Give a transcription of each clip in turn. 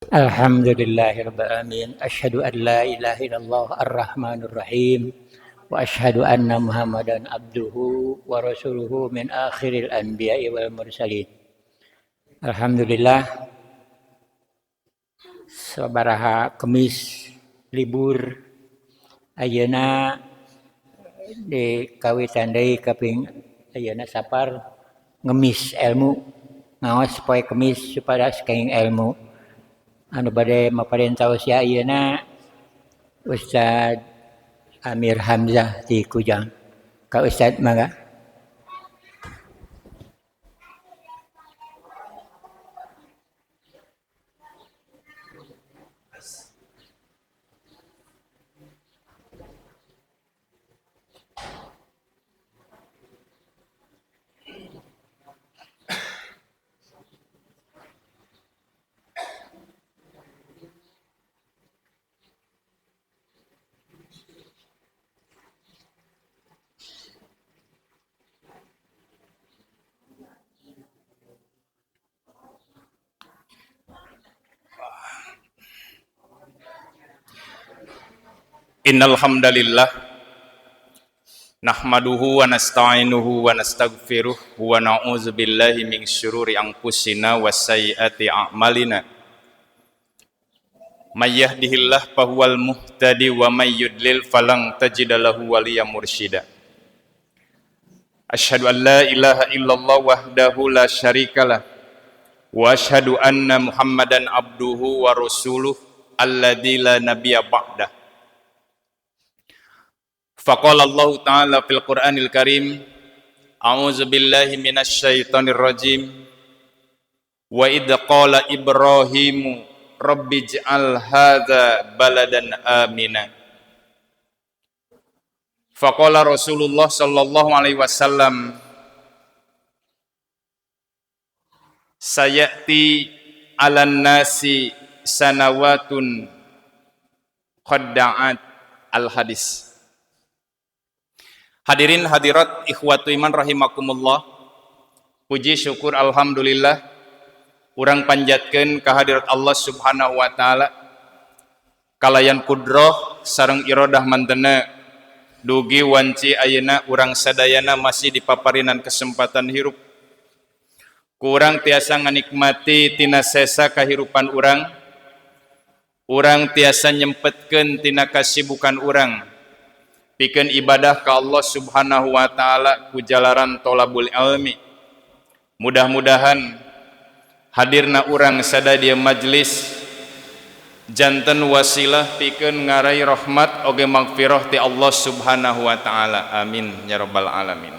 Alhamdulillahirabbil alamin. Asyhadu an la ilaha illallah ar-rahmanur rahim wa asyhadu anna Muhammadan abduhu wa rasuluhu min akhiril anbiya'i wal mursalin. Alhamdulillah sabaraha kemis libur ayeuna di kawitan deui kaping ayeuna sapar ngemis ilmu ngaos poe kemis supaya saking ilmu anu bade maparentaos ya ayeuna Ustad Amir Hamzah di Kujang. Ka Ustad mangga. Innal hamdalillah nahmaduhu wa nasta'inuhu wa nastaghfiruh wa na'udzu billahi min syururi anfusina wa sayyiati a'malina. May yahdihillahu fahuwal muhtadi wa may yudlil falan tajida lahu waliyyan mursyida. Asyhadu an la ilaha illallah wahdahu la syarikalah wa asyhadu anna Muhammadan abduhu wa rasuluh alladzi la nabiyya ba'dah. Faqala Allah Ta'ala fil Qur'anil Karim, a'udzu billahi minasy syaithanir rajim. Wa idz qala Ibrahimu rabbij'al hadza baladan amina. Faqala Rasulullah sallallahu alaihi wasallam, sayati 'alan nasi sanawatun qadda'at al-hadis. Hadirin hadirat ikhwatu iman rahimakumullah. Puji syukur alhamdulillah urang panjatkeun ka hadirat Allah Subhanahu wa taala kalayan kudroh sareng iradah mantena dugi wanci ayeuna urang sadayana masih dipaparinan kesempatan hirup. Ku urang tiasa nganikmati tina sesa kahirupan urang. Urang tiasa nyempetkeun tina kasibukan urang pikeun ibadah ka Allah Subhanahu wa taala ku jalaran tholabul ilmi. Mudah-mudahan hadirna urang sadaya majlis janten wasilah pikeun ngarai rahmat oge magfirah ti Allah Subhanahu wa taala. Amin ya rabbal alamin.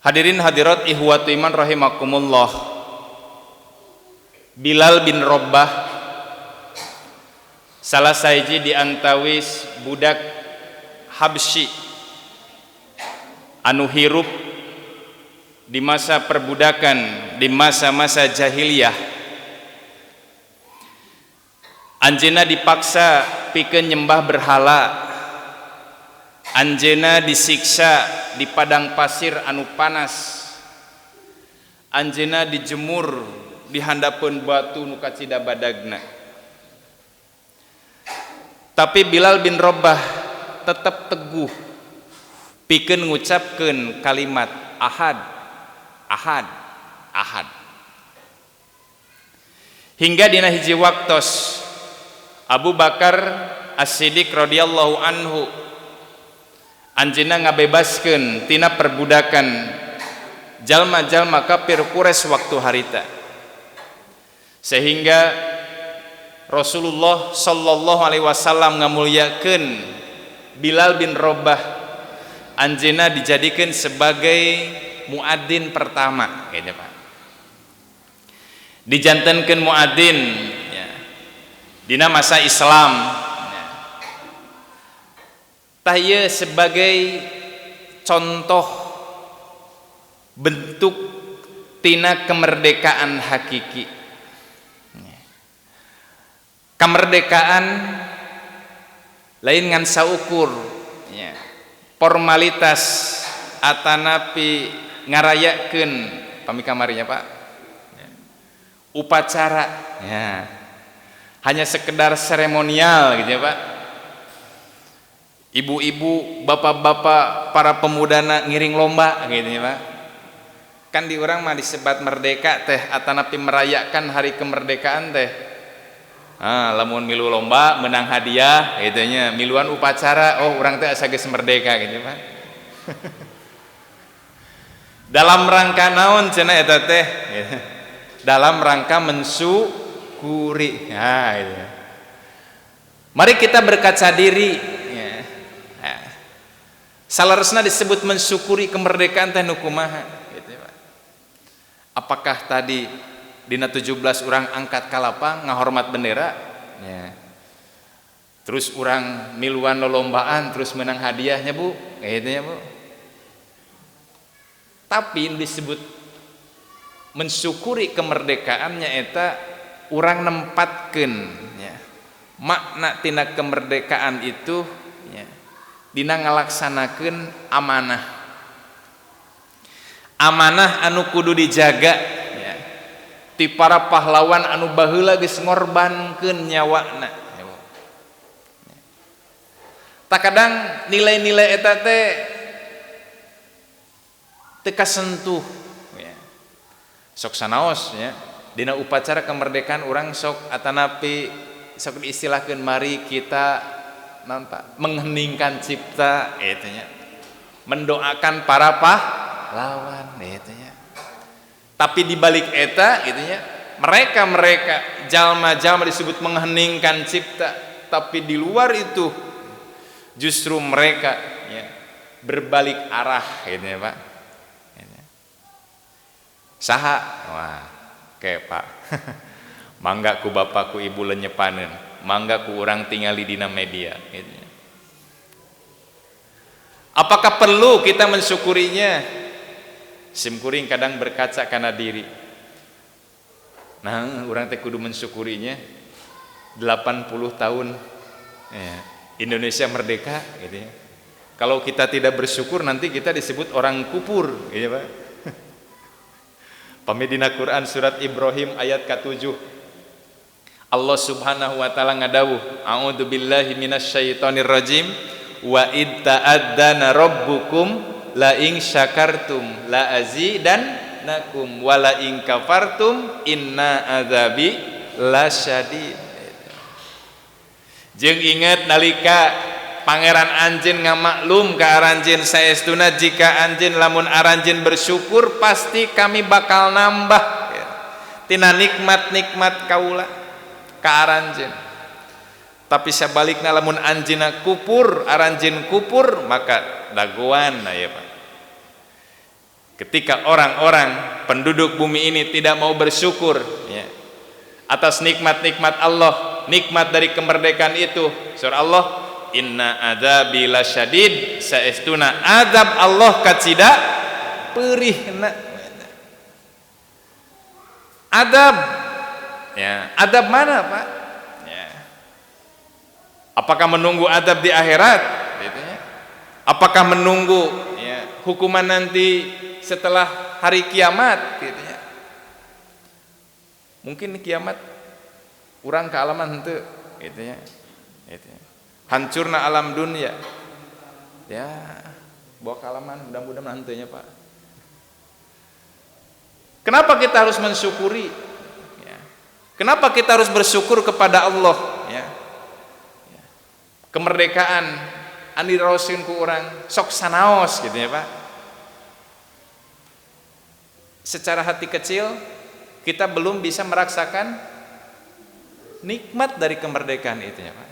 Hadirin hadirat ikhwatu iman rahimakumullah. Bilal bin Rabbah salah saiji di antawis budak Habsyi anu hirup di masa perbudakan, di masa-masa jahiliyah. Anjeuna dipaksa pikeun nyembah berhala. Anjeuna disiksa di padang pasir anu panas. Anjeuna dijemur di handapeun batu nu kacida badagna. Tapi Bilal bin Rabbah tetap teguh pikeun ngucapkeun kalimat ahad, ahad, ahad. Hingga dina hiji waktos Abu Bakar As-Siddiq radhiyallahu anhu anjeunna ngabebaskeun tina perbudakan jalma-jalma kafir Quraisy waktu harita, sehingga Rasulullah sallallahu alaihi wasallam ngamulyakeun Bilal bin Rabbah. Anjeunna dijadikeun sebagai muadzin pertama gitu Pak. Dijantenkeun muadzin ya, dina masa Islam ya. Tah ieu sebagai contoh bentuk tina kemerdekaan hakiki. Kemerdekaan lain ngan saukur ya, formalitas atanapi ngarayakeun pami kamarinya Pak upacara, ya. Hanya sekedar seremonial gitu ya Pak. Ibu-ibu, bapak-bapak, para pemuda ngiring lomba gitu ya Pak. Kan di orang mah disebat merdeka teh atanapi merayakan hari kemerdekaan teh. Lamun milu lomba menang hadiah gitu nya, miluan upacara, oh urang teh asa geus merdeka gitu Pak. Dalam rangka naon cenah eta teh? Dalam rangka mensyukuri. Gitu. Mari kita berkaca diri ya. Salaresna disebut mensyukuri kemerdekaan teh nu kumaha gitu Pak. Apakah tadi dina 17 orang angkat kalapa ngahormat bendera ya. Terus orang miluan lombaan terus menang hadiahnya Bu gitu ya Bu. Tapi disebut mensyukuri kemerdekaannya eta orang nempatkeun ya. Makna tina kemerdekaan itu ya, dina ngalaksanakeun amanah. Amanah anu kudu dijaga ya. Ti para pahlawan anu baheula geus ngorbankeun nyawana ya. Tak kadang nilai-nilai eta teh teu kasentuh ya. Sok sanaos ya dina upacara kemerdekaan urang sok atanapi sok diistilahkeun mari kita naon Pak mengheningkan cipta eta nya mendoakan para pahlawan eta nya. Tapi di balik eta gitu nya mereka jalma-jalma disebut mengheningkan cipta, tapi di luar itu justru mereka ya berbalik arah gitu ya Pak. Saha wah ke Pak mangga ku bapak ku ibu lenyepaneun mangga ku urang tingali dina media gitu. Apakah perlu kita mensyukurinya? Simkuring kadang berkaca kana diri. Nah, urang teh kudu mensyukurinya 80 tahun ya, Indonesia merdeka gitu ya. Kalau kita tidak bersyukur nanti kita disebut orang kupur gitu ya Pak. Pamidina Quran surat Ibrahim ayat ke-7 Allah subhanahu wa ta'ala ngadawuh a'udzu billahi minasyaitonir rajim wa id ta'adzana rabbukum la in syakartum la azidannakum wa la in kafartum inna adzabi lasyadid. Jeung inget nalika Pangeran Anjeun ngamaklum ka aranjeun saestuna jika Anjeun lamun aranjeun bersyukur pasti kami bakal nambah ya. Tina nikmat-nikmat kaula ka aranjeun. Tapi sabalikna lamun anjeunna kupur, aranjeun kupur maka dagoan ya Pak. Ketika orang-orang penduduk bumi ini tidak mau bersyukur ya, atas nikmat-nikmat Allah, nikmat dari kemerdekaan itu, surah Allah inna adzabi lasyadid saestuna azab Allah kacida peurihna. Adab ya, adab mana Pak ya. Apakah menunggu adab di akhirat gitu ya? Apakah menunggu ya, hukuman nanti setelah hari kiamat gitu ya? Mungkin kiamat urang ke alaman henteu gitu ya. Gitu ya. Hancurna alam dunia ya bawa kalaman mudah-mudahan henteu nya Pak. Kenapa kita harus mensyukuri ya. Kenapa kita harus bersyukur kepada Allah ya. Ya. Kemerdekaan anu diraoskeun ku urang sok sanaos gitu ya Pak. Secara hati kecil kita belum bisa merasakan nikmat dari kemerdekaan itu ya Pak.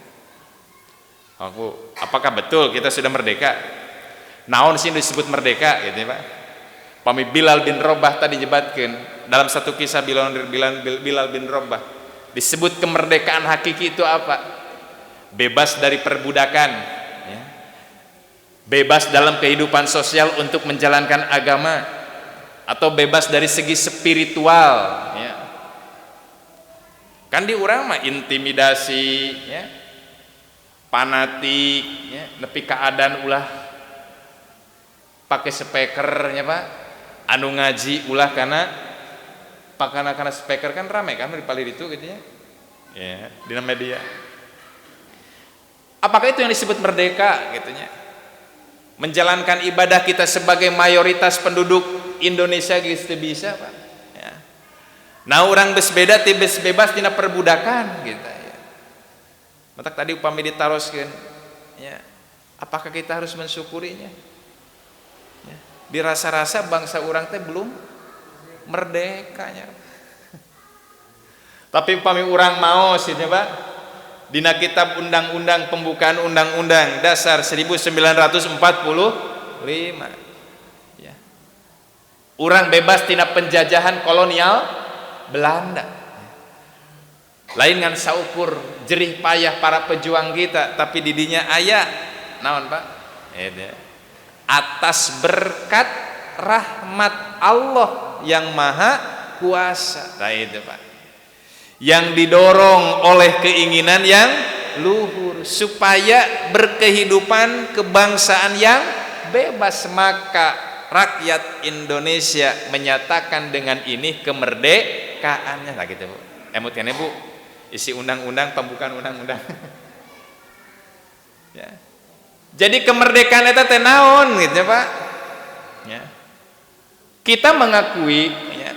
Apakah betul kita sudah merdeka? Naon sih disebut merdeka gitu ya Pak? Pami Bilal bin Rabah tadi jebatkeun dalam satu kisah Bilal bin Rabah disebut kemerdekaan hakiki itu apa? Bebas dari perbudakan ya. Bebas dalam kehidupan sosial untuk menjalankan agama atau bebas dari segi spiritual ya. Kan di urang mah intimidasi ya, fanatik ya, nepi keadaan ulah pakai speaker ya Pak, anu ngaji ulah karena karena speaker kan ramai kan di palir itu gitu ya di media. Apakah itu yang disebut merdeka gitunya? Menjalankan ibadah kita sebagai mayoritas penduduk Indonesia gitu bisa Pak ya. Nah orang beda bebas tina perbudakan gitu ya. Matak tadi upami ditaroskeun ya. Apakah kita harus mensyukurinya ya. Dirasa-rasa bangsa orang teh belum merdekanya. Tapi upami orang mau sih Pak dina kitab undang-undang pembukaan undang-undang dasar 1945 ya. Orang bebas tina penjajahan kolonial Belanda. Lain ngan saukur jerih payah para pejuang kita, tapi didinya aya naon Pak? Atas berkat rahmat Allah yang maha kuasa. Nah itu Pak. Yang didorong oleh keinginan yang luhur supaya berkehidupan kebangsaan yang bebas, maka rakyat Indonesia menyatakan dengan ini kemerdekaannya. Nah gitu Bu. Emut kan Bu? Isi undang-undang pembukaan undang-undang. Ya. Jadi kemerdekaan itu teh naon gitu Pak ya. Kita mengakui ya,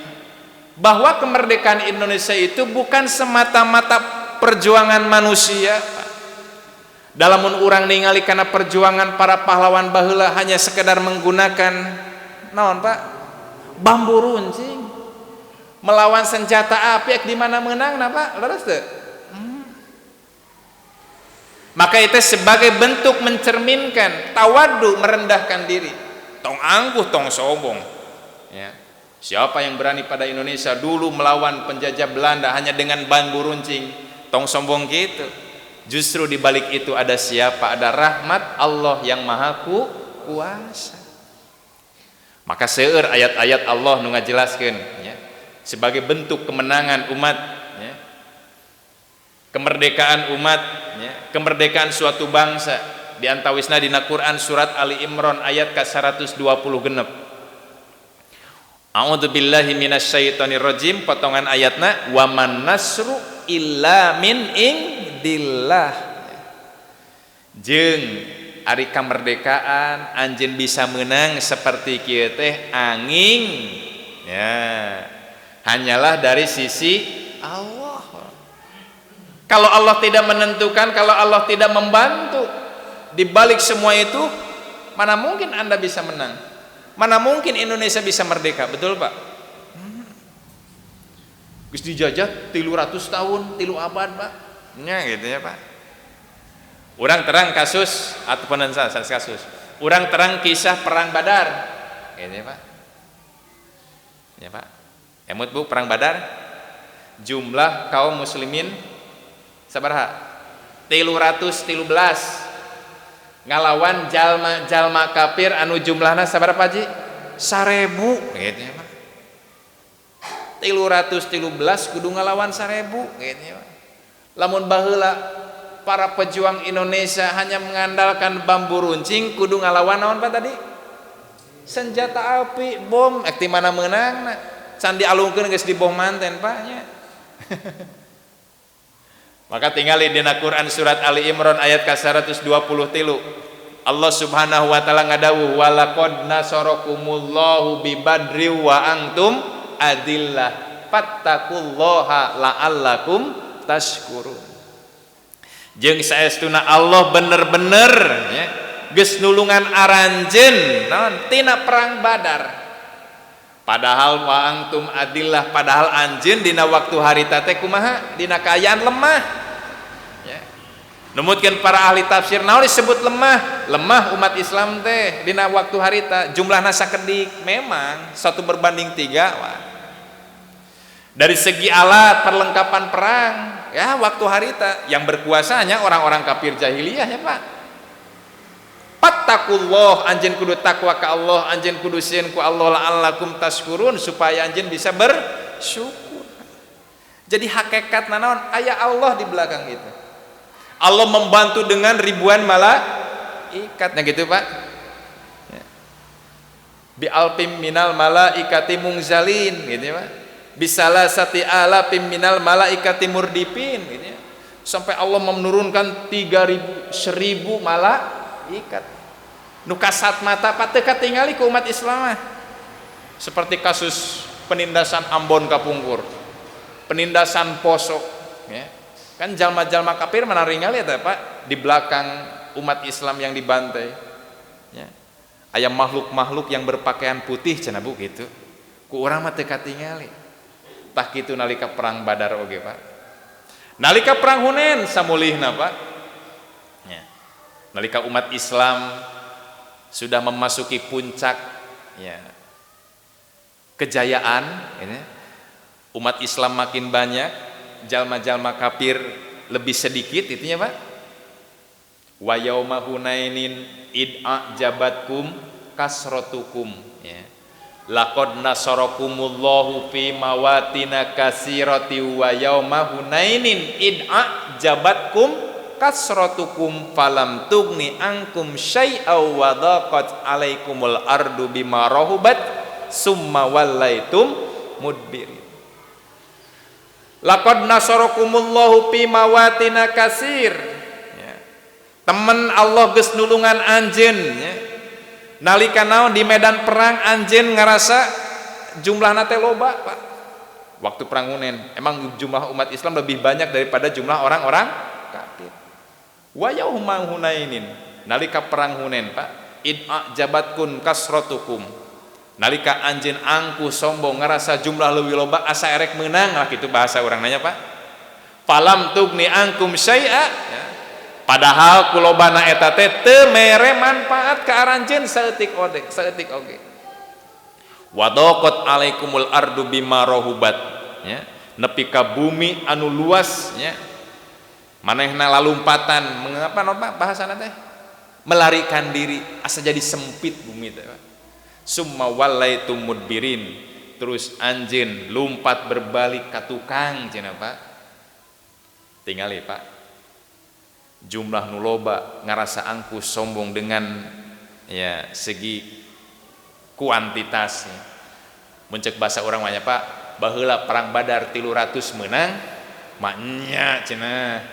bahwa kemerdekaan Indonesia itu bukan semata-mata perjuangan manusia Pak. Dalamun urang ningali kana perjuangan para pahlawan baheula hanya sekedar menggunakan naon Pak bambu runcing melawan senjata api di mana menangna Pak leres teu? Maka itu sebagai bentuk mencerminkan tawadu, merendahkan diri. Tong angkuh, tong sombong. Ya. Siapa yang berani pada Indonesia dulu melawan penjajah Belanda hanya dengan bambu runcing, tong sombong gitu. Justru di balik itu ada siapa? Ada rahmat Allah yang maha kuasa. Maka seueur ayat-ayat Allah nu ngajelaskeun ya, sebagai bentuk kemenangan umat ya, kemerdekaan umat ya, kemerdekaan suatu bangsa di antawisna dina Quran surat Ali Imran ayat ke-120 genep. A'udzubillahi minasyaitonir rajim, potongan ayatna wa man nasru illa min indillah. Jeung ari kamerdekaan anjeun bisa menang seperti kieu teh angin ya, hanyalah dari sisi Allah. Kalau Allah tidak menentukan, kalau Allah tidak membantu di balik semua itu, mana mungkin Anda bisa menang? Mana mungkin Indonesia bisa merdeka? Betul Pak? Geus dijajah 300 tahun, 3 abad Pak. Nya gitu ya Pak. Urang terang kasus atau penensa kasus. Urang terang kisah perang Badar. Gitu ya Pak. Ya Pak. Emut Bu perang Badar. Jumlah kaum muslimin sabaraha? 313 ngalawan jalma kafir anu jumlahna sabaraha Pak Haji? 1000 gitu ya Pak. 313 kudu ngalawan 1000 gitu ya Pak. Lamun baheula para pejuang Indonesia hanya mengandalkan bambu runcing kudu ngalawan naon Pak tadi? Senjata api, bom, di mana meunangna? Can dialungkeun geus di bom manten Pak nya. Maka tinggal di Quran surat Ali Imran ayat ke-123 Allah subhanahu wa ta'ala ngadawuh walaqad nasarakumullahu bi badri wa antum adillah fattaqullaha la'allakum tashkurun. Jeung saestuna Allah bener-bener ya, geus nulungan aranjeun naon tina perang Badar. Padahal wa antum adillah, padahal anjeun dina waktu harita teh kumaha? Dina kaayaan lemah. Numutkeun para ahli tafsir naon disebut lemah? Lemah umat Islam teh dina waktu harita jumlahna sakedik, memang 1 berbanding 3 wah. Dari segi alat perlengkapan perang ya waktu harita yang berkuasanya orang-orang kafir jahiliyah ya Pak. Fattakullah, anjeun kudu takwa ka Allah, anjeun kudu sieun ku Allah la'allakum tashkurun, supaya anjeun bisa bersyukur. Jadi hakikatna naon? Aya Allah di belakang itu. Allah membantu dengan ribuan malaikatnya gitu Pak. Bi alfim minal malaikati mungzalin gitu ya Pak. bisalasati alafim minal malaikati murdipin gitu ya. Sampai Allah menurunkan 1000 malaikat nu kasat mata pateu katingali ku umat Islam. Seperti kasus penindasan Ambon Kapungkur, penindasan Poso ya. Kan jalma-jalma kafir mana ringali eta Pak di belakang umat Islam yang dibantai ya. Aya makhluk-makhluk yang berpakaian putih cenah Bu gitu. Ku urang mah teu katingali. Tah kitu nalika perang Badar oge Pak. Nalika perang Hunain samulihna Pak. Ya. Nalika umat Islam sudah memasuki puncak ya kejayaan ini, umat Islam makin banyak, jalma-jalma kafir lebih sedikit itunya Pak. Wa yauma hunainin id'a jabatkum kasratukum ya. Laqad nasarakumullahu fi mawatina katsirati wa yauma hunainin id'a jabatkum kasratukum falam tugni ankum syai'a wa daqat alaikumul ardu bima rahubat summa wallaitum mudbirin. Laqad nasarakumullahu fi mawatina katsir ya. Temen Allah geus nulungan anjeun ya. Nalika naon di medan perang anjeun ngarasa jumlahna teh loba Pak. Waktu perang Hunain emang jumlah umat Islam lebih banyak daripada jumlah orang-orang kafir. Wa yauma hunainin nalika perang Hunain Pak id'a jabatkun kasratukum nalika anjeun angku sombong ngarasa jumlah leuwih loba asa erek meunang lah kitu bahasa urang nanya Pak. Falam tugni angkum syai'a ya. Padahal kulobana eta teh teu mere manfaat ka aranjeun saeutik oge. Wa daqat alaikumul ardu bima rahubat ya. Nepi ka bumi anu luas ya. Manehna lalumpatan mengapa non Pak bahasana teh melarikan diri asa jadi sempit bumi teh Pak. Summa wallaitum mudbirin terus anjeun lumpat berbalik ka tukang cenah Pak. Tingali Pak jumlah nu loba ngarasa angkuh sombong dengan ya segi kuantitasnya. Muncek bahasa orang banyak Pak baheula perang Badar 300 menang maknya cenah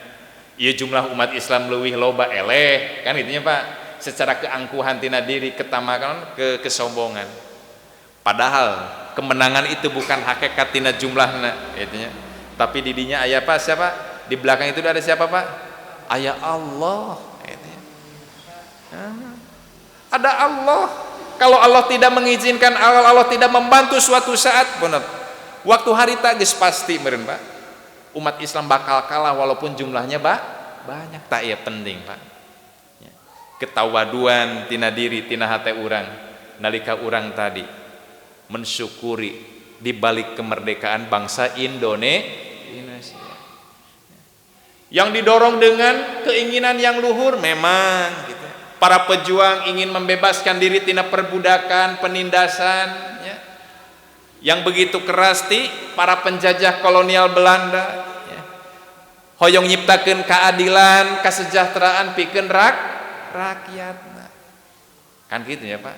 ieu jumlah umat Islam leuwih loba eleh kan itunya Pak secara keangkuhan tina diri ketamakan kesombongan. Padahal kemenangan itu bukan hakikat tina jumlahna itunya tapi didinya aya apa siapa di belakang itu ada siapa Pak? Aya Allah ada Allah. Kalau Allah tidak mengizinkan, Allah tidak membantu suatu saat benar waktu hari geus pasti meureun Pak umat Islam bakal kalah walaupun jumlahnya banyak. Tak iya penting Pak ketawaduan tina diri tina hate urang nalika urang tadi mensyukuri di balik kemerdekaan bangsa Indonesia yang didorong dengan keinginan yang luhur memang gitu. Para pejuang ingin membebaskan diri tina perbudakan, penindasan ya. Yang begitu keras ti para penjajah kolonial Belanda ya. Hoyong nyiptakeun keadilan, kesejahteraan pikeun rakyatna. Kan gitu ya Pak.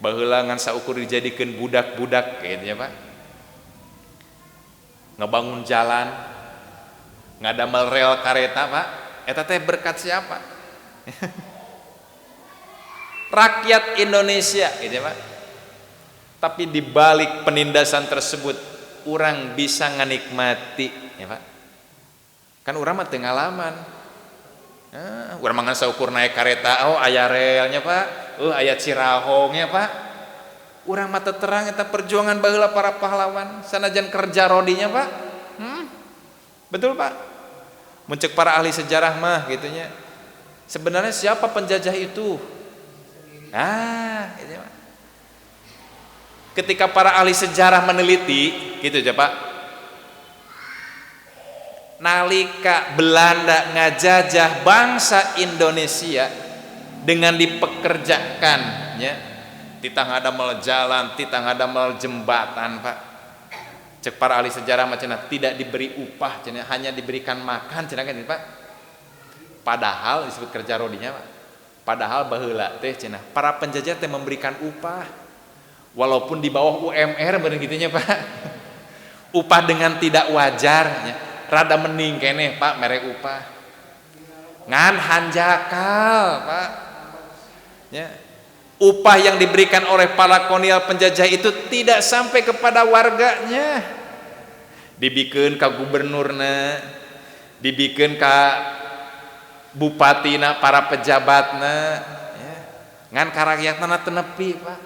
Baheula ngan saukur dijadikeun budak-budak gitu ya Pak. Ngebangun jalan ngadamel rel kareta Pak eta teh berkat siapa? Rakyat Indonesia gitu Pak. Tapi di balik penindasan tersebut orang bisa nganikmati ya Pak. Kan urang mah teu ngalaman. Urang mah ngan saukur naik kareta oh aya relnya Pak. Aya Cirahongnya Pak. Urang mah teu terang eta perjuangan baheula para pahlawan sanajan kerja rodinya Pak. Betul Pak. Muncul para ahli sejarah mah gitunya. Sebenarnya siapa penjajah itu? Gitu Pak. Ketika para ahli sejarah meneliti gitu aja Pak. Nalika Belanda ngajajah bangsa Indonesia dengan dipekerjakan ya. Titang adamel jalan, titang adamel jembatan Pak. Cek para ahli sejarah macam tidak diberi upah cenah hanya diberikan makan cenah kan Pak. Padahal disebut kerja rodinya Pak. Padahal baheula teh cenah para penjajah teh memberikan upah walaupun di bawah UMR bener gitunya Pak. upah dengan tidak wajarnya rada mending keneh Pak mere upah ngan hanjakal Pak ya. Upah yang diberikan oleh para kolonial penjajah itu tidak sampai kepada warganya, dibikin ka gubernurna, dibikin ka bupatina, para pejabatna ya. Ngan karakyatna tenepi Pak.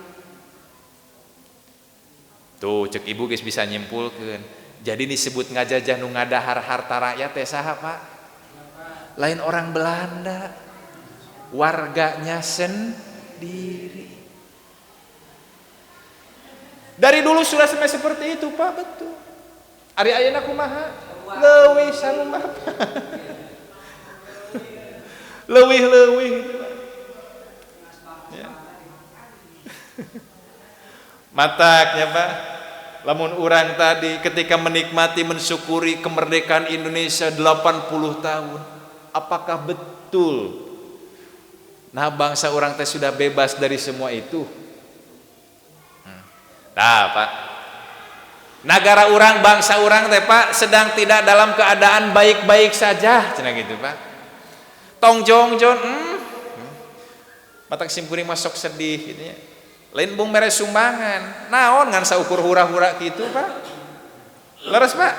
Tuh cek ibu guys bisa nyimpulkan. Jadi disebut ngajajah nu ngadahar harta rakyat teh saha Pak? Lain orang Belanda, warganya sendiri. Dari dulu sudah sampai seperti itu Pak, betul. Ari ayeuna kumaha? Leuwih sanumpah. Leuwih gitu Pak. Ya. Mataknya Pak. Lamun urang tadi ketika menikmati mensyukuri kemerdekaan Indonesia 80 tahun, apakah betul nah bangsa orang teh sudah bebas dari semua itu? Nah Pak, negara orang, bangsa orang teh Pak sedang tidak dalam keadaan baik-baik saja, cenah gitu Pak. Tong jong jon, matak simkuring masuk sedih gitu ya. Lain bung mere sumbangan, naon ngan saukur hura-hura gitu Pak. Leres Pak.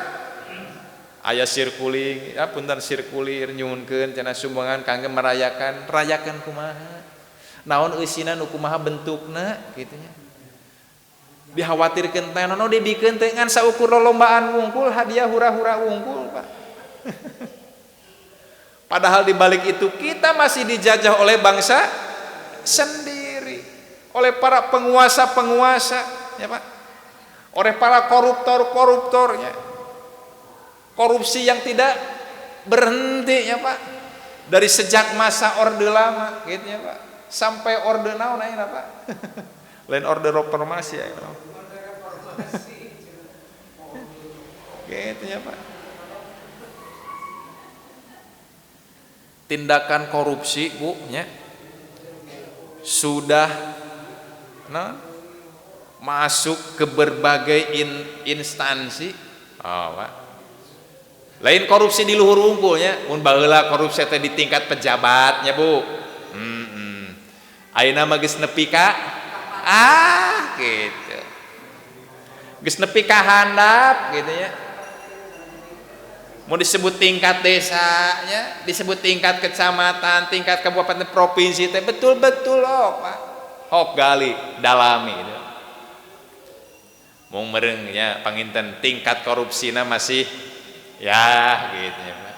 Aya sirkuling, ya punten sirkulir nyuhunkeun cenah sumbangan kangge merayakan, rayakan kumaha. Naon eusina nu kumaha bentukna kitu nya. Dikhawatirkeun teh naon dibikeun teh ngan saukur lolombaan wungkul, hadiah hura-hura wungkul Pak. Padahal di balik itu kita masih dijajah oleh bangsa sendiri. Oleh para penguasa-penguasa ya Pak, oleh para koruptor-koruptornya, korupsi yang tidak berhenti ya Pak, dari sejak masa Orde Lama gitu ya Pak, sampai Orde naon ayeuna Pak. Lain Orde Reformasi ya gitu ya Pak. Tindakan korupsi Bu nya sudah masuk ke berbagai instansi. Oh, Pak. Lain korupsi di luhur unggulnya, mun baheula korupsi teh di tingkat pejabatnya Bu. Ayeuna mah geus nepi ka gitu. Geus nepi ka handap gitu ya. Mau disebut tingkat desanya, disebut tingkat kecamatan, tingkat kabupaten, provinsi teh betul-betul loh Pak. Hok gali dalami gitu. Mau merengnya panginten tingkat korupsina masih ya gitu ya Pak.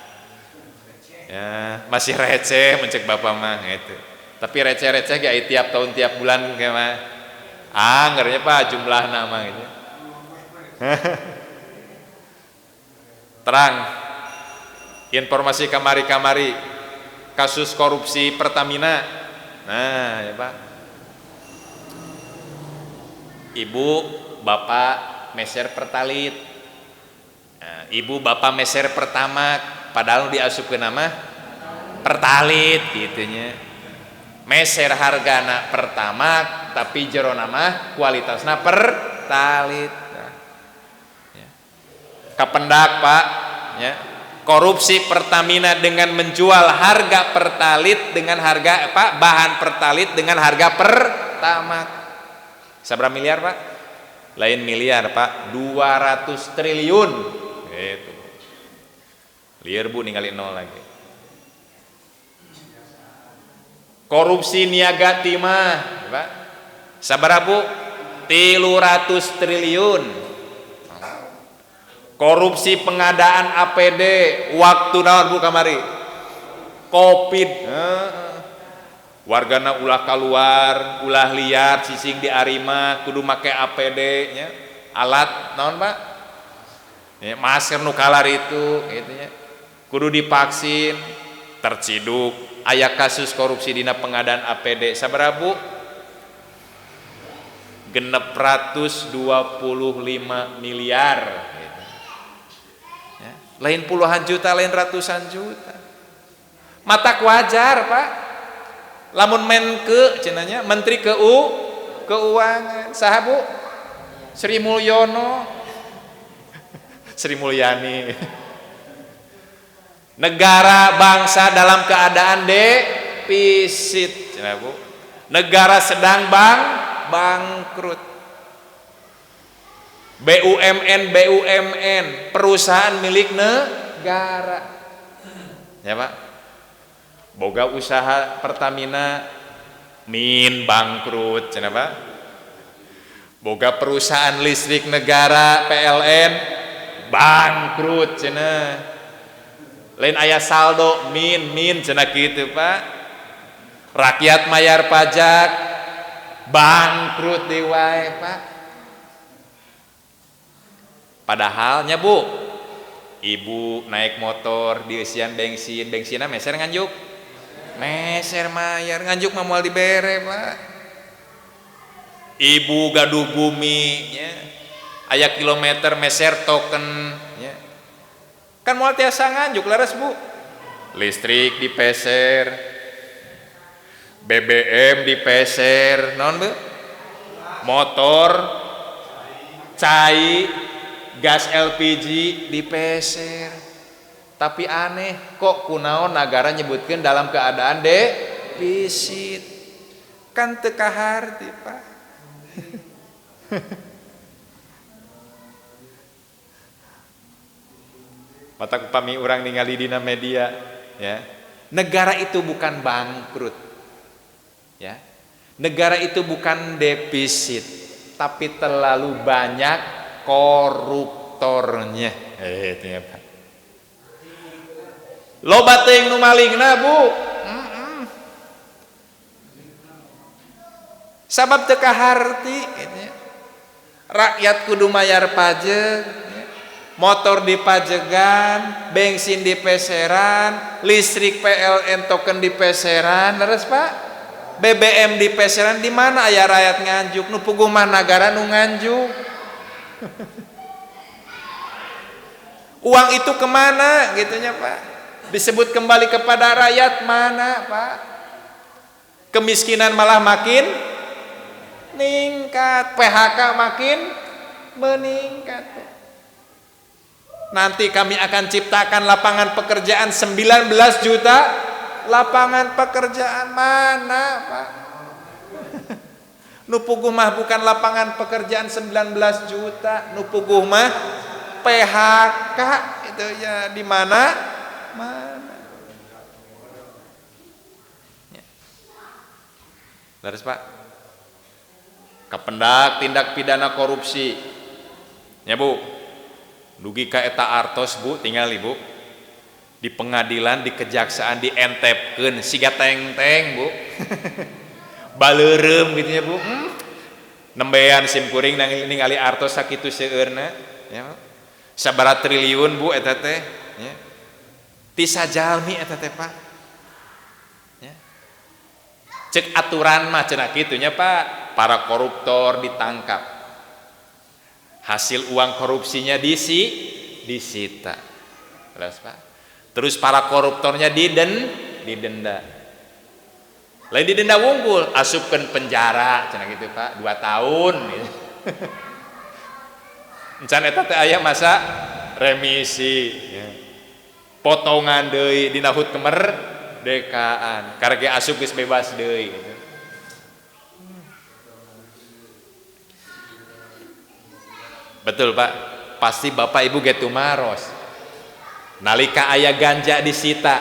Ya, masih receh mencek Bapak mah gitu. Tapi receh-receh ge tiap tahun tiap bulan ge mah. Ngernya Pak jumlah nama gitu. Terang informasi kamari-kamari kasus korupsi Pertamina. Nah, ya Pak. Ibu bapak meser pertalit, nah, ibu bapak meser pertama, padahal diasupkeun nama pertalit gitunya. Meser hargana pertama tapi jero nama kualitasna pertalit. Nah, ya. Kapendak Pak ya. Korupsi Pertamina dengan menjual harga pertalit dengan harga Pak bahan pertalit dengan harga pertamax. Seberapa miliar Pak? Lain miliar Pak, 200 triliun gitu. Liar Bu ningali nol lagi. Korupsi niaga timah Pak, sabarapa Bu? 300 triliun. Korupsi pengadaan APD waktu naon Bu kamari? Covid. Wargana ulah keluar, ulah liar, sising di arima, kudu make APD nya, alat naon Pak? Ya, masker nu kalar itu gitu nya. Kudu divaksin, terciduk aya kasus korupsi dina pengadaan APD sabaraha Bu? 625 miliar gitu. Ya, lain puluhan juta, lain ratusan juta. Matak wajar Pak. Lamun Menke cenanya Menteri Keuangan saha Bu? Sri Mulyono Sri Mulyani. Negara bangsa dalam keadaan defisit, Bu. Negara sedang bangkrut. BUMN perusahaan milik negara. Ya, Pak. Boga usaha Pertamina bangkrut, cenah, Pak. Boga perusahaan listrik negara PLN bangkrut, cenah. Lain aya saldo cenah kitu, Pak. Rakyat mayar pajak bangkrut di wae, Pak. Padahalnya, Bu, ibu naik motor diisian bensinna meser nganjuk. Meser mayar nganjuk mah moal dibere, Pak. Ibu gaduh bumi nya. Aya kilometer meser token nya. Kan moal tiasa nganjuk leres, Bu. Listrik dipeser, BBM dipeser, naon, Bu? Motor, cai, gas LPG dipeser. Tapi aneh, kok kunaon negara nyebutkeun dalam keadaan defisit. Kan teu kaharti, Pak. Mata upami urang ningali dina media, ya. Negara itu bukan bangkrut. Ya. Negara itu bukan defisit, tapi terlalu banyak koruptornya. Itu ya, Pak. Loba teuing nu malingna, Bu. Sabab teu kaharti gitu ya. Rakyat kudu mayar pajak. Motor dipajegan, bensin dipeseran, listrik PLN token dipeseran, leres, Pak. BBM dipeseran, di mana aya rakyat nganjuk? Nu puguh mah nagara nu nganjuk. Uang itu kemana gitunya, Pak? Disebut kembali kepada rakyat mana, Pak? Kemiskinan malah makin meningkat, PHK makin meningkat. Nanti kami akan ciptakan lapangan pekerjaan 19 juta lapangan pekerjaan, mana, Pak? Nu puguh mah bukan lapangan pekerjaan 19 juta, nu puguh mah PHK itu ya, di mana? Mana? Ya. Terus, Pak, kapendak tindak pidana korupsi. Ya, Bu. Dugi ka eta artos, Bu, tinggal Ibu di pengadilan, di kejaksaan dientepkeun siga teng-teng, Bu. Baleureum gitu ya, Bu. Nembean sim kuring ningali artos sakitu seueurna, ya. Sabaraha triliun, Bu, eta teh, ya. Ti sajalmi eta teh, Pak. Ya. Cek aturan mah cenah kitu nya, Pak. Para koruptor ditangkap. Hasil uang korupsinya disita. Terus, Pak. Terus para koruptornya didenda. Lain didenda wungkul, asupkeun penjara cenah gitu, Pak, 2 tahun. Encan eta teh aya masa remisi, ya. Potongan deui dina hut kemerdekaan. Karege asup geus bebas deui gitu. Betul, Pak. Pasti Bapak Ibu getu maros. Nalika aya ganja disita,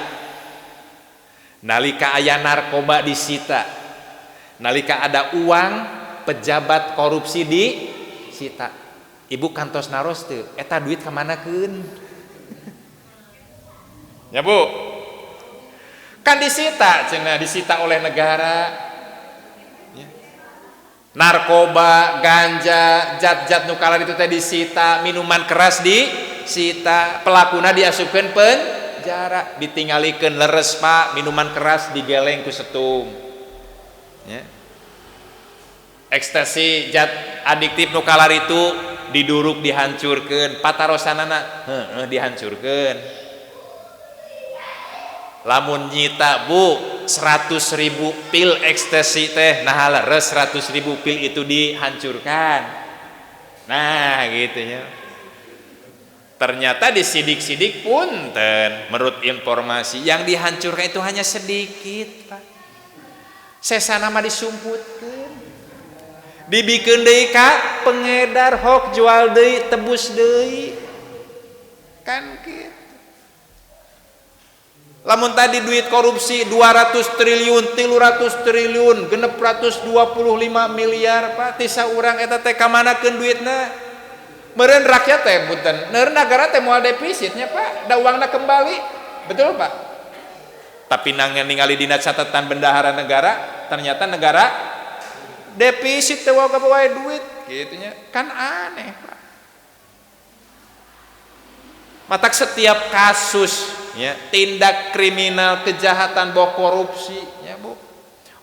nalika aya narkoba disita, nalika ada uang pejabat korupsi disita. Ibu kantos naros teu, eta duit kamanakeun? Ya, Bu. Kan disita, cenah disita oleh negara. Narkoba, ganja, zat-zat nukalar itu teh disita, minuman keras disita, pelakuna diasupkeun penjara, ditinggalikeun leres, Pak, minuman keras digeleng ku setung. Ya. Ekstasi, zat adiktif nukalar itu diduruk dihancurkeun, patarosanana dihancurkeun. Lamun nyita, Bu, 100.000 pil ekstasi teh, nah leres 100.000 pil itu dihancurkan. Nah, gitu ya. Ternyata disidik-sidik punten, menurut informasi yang dihancurkan itu hanya sedikit, Pak. Sesana mah disumputkeun. Dibikeun deui ka pengedar hoax, jual deui, tebus deui. Kan kitu. Lamun tadi duit korupsi 200 triliun, 300 triliun, 625 miliar, Pak. Tisa urang eta teh kamanakeun duitna? Meureun rakyat teh punten, neureun negara teh moal defisitnya, Pak. Da uangna kembali. Betul, Pak? Tapi ningali dina catatan bendahara negara, ternyata negara defisit teh wae duit gitunya. Kan aneh, Pak. Matak setiap kasus ya, tindak kriminal, kejahatan, boh korupsi ya, Bu.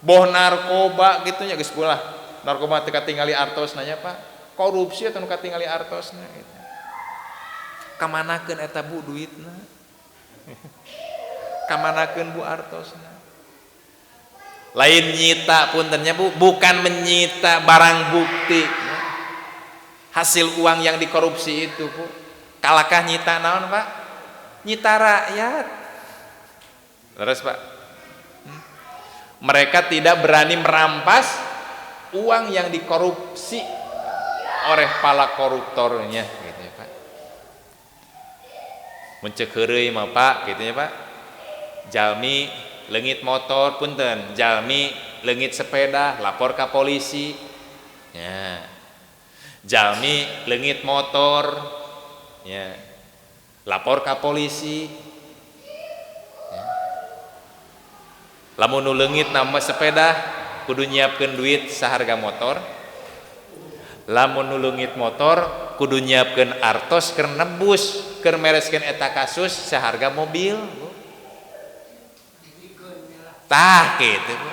Boh narkoba gitunya geus pula. Narkoba teu katingali artosna nya, Pak. Korupsi atau nuka tinggali artosna gitu. Kamanakeun eta Bu duitna? Kamanakeun Bu artosna? Lain nyita puntennya Bu, bukan menyita barang bukti. Hasil uang yang dikorupsi itu Bu. Kalakah nyita naon, Pak? Nyita rakyat. Terus, Pak? Mereka tidak berani merampas uang yang dikorupsi oleh pala koruptornya gitu ya, Pak. Muncul heureuy mah, Pak, gitu ya, Pak. Jalmi leungit motor punten, jalmi leungit sepeda lapor ka polisi. Ya. Jalmi leungit motor ya. Lapor ka polisi. Ya. Lamun nu leungit nama sepeda kudu nyiapkeun duit saharga motor. Lamun nulungit motor kudu nyiapkeun artos keur nebus, keur mereskeun eta kasus saharga mobil, Bu. Tah kitu, Bu.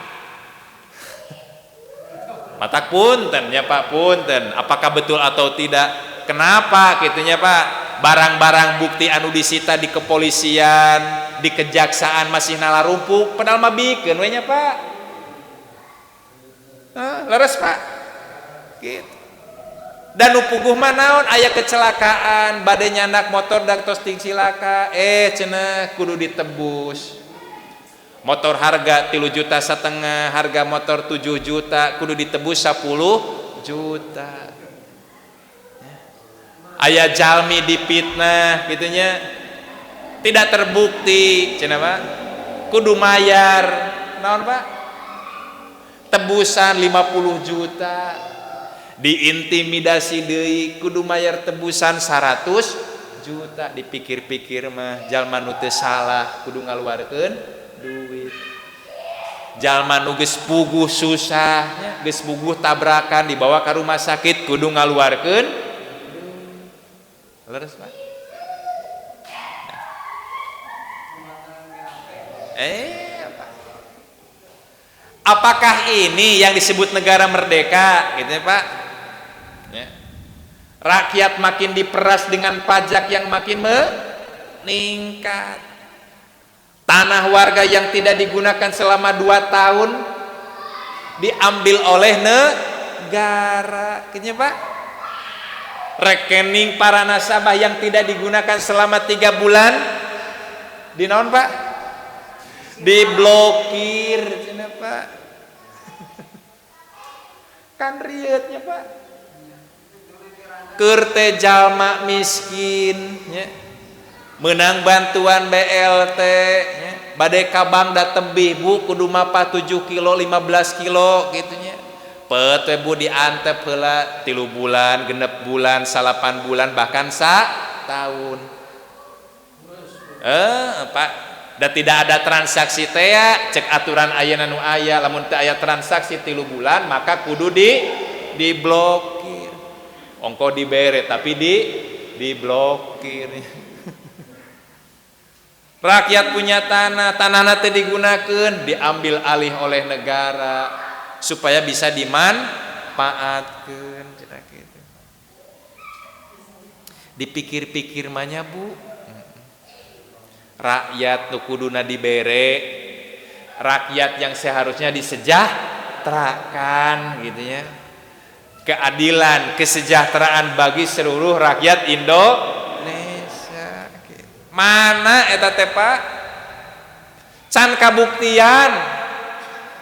Matak punten ya, Pak, punten. Apakah betul atau tidak? Kenapa kitunya, Pak? Barang-barang bukti anu disita di kepolisian, di kejaksaan masih nalarumpuk, padahal mah bikeun we nya, Pak. Leres, Pak. Gitu. Dan upuguh mah naon aya kecelakaan bade nyandak motor dak tos ting cilaka cenah kudu ditebus. Motor harga 3,5 juta, harga motor 7 juta kudu ditebus 10 juta. Aya jalmi dipitnah gitunya tidak terbukti cenah, Pak. Kudu mayar naon, Pak? Tebusan 50 juta. Diintimidasi deui kudu mayar tebusan 100 juta. Dipikir-pikir mah jalma nu teu salah kudu ngaluarkeun duit. Jalma nu geus puguh susah nya, geus puguh tabrakan dibawa ka rumah sakit kudu ngaluarkeun duit. Leres, Pak? Apakah ini yang disebut negara merdeka gitu ya, Pak? Ya. Rakyat makin diperas dengan pajak yang makin meningkat. Tanah warga yang tidak digunakan selama 2 tahun diambil oleh negara gitu ya, Pak? Rekening para nasabah yang tidak digunakan selama 3 bulan dinaon, Pak? Diblokir gitu ya, Pak. Kan rietnya, Pak. Keur teh jalma miskin nya. Menang bantuan BLT nya. Bade ka bank da tebih, Bu, kudu mapa 7 kilo 15 kilo gitu nya. Peut we, Bu, diantep heula 3 bulan, 6 bulan, 8 bulan bahkan tahun. Pak, da tidak ada transaksi teh ya, cek aturan ayeuna nu aya, lamun teu aya transaksi 3 bulan maka kudu diblokir. Ongko dibere tapi diblokir. Rakyat punya tanahna teh digunakeun, diambil alih oleh negara supaya bisa dimanfaatkeun cenah kitu. Dipikir-pikir mah nya, Bu. Rakyat nu kuduna dibere, rakyat yang seharusnya disejahterakan gitu ya. Keadilan, kesejahteraan bagi seluruh rakyat Indonesia. Mana eta teh Pak? Can kabuktian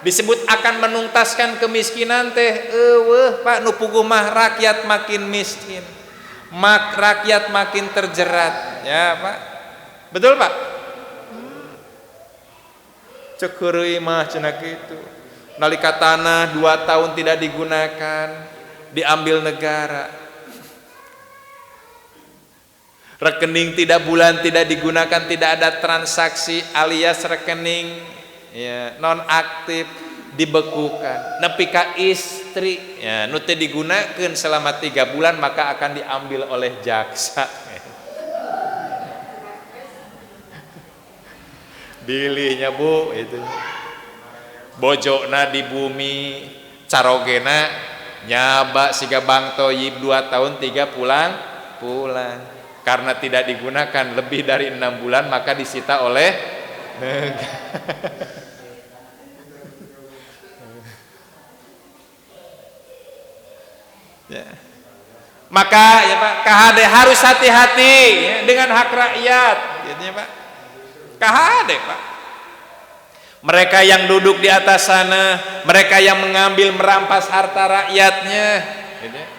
disebut akan menuntaskan kemiskinan teh eueuh Pak, nu puguh mah rakyat makin miskin, rakyat makin terjerat ya Pak. Betul Pak? Cek heureuy mah cenah kitu. Nalika tanah 2 tahun tidak digunakan, diambil negara. Rekening bulan tidak digunakan, tidak ada transaksi alias rekening ya, non aktif dibekukan. Nepi ka istri ya, nu teu digunakeun selama 3 bulan maka akan diambil oleh jaksa. Dilihnya Bu itu. Bojona di bumi, carogena nyaba siga Bang Toyib 2 tahun 3 pulang. Karena tidak digunakan lebih dari 6 bulan maka disita oleh negara. Ya. Maka ya Pak, KHD harus hati-hati ya, dengan hak rakyat, gitu ya Pak. KHD Pak. Mereka yang duduk di atas sana, mereka yang mengambil merampas harta rakyatnya, gitu ya.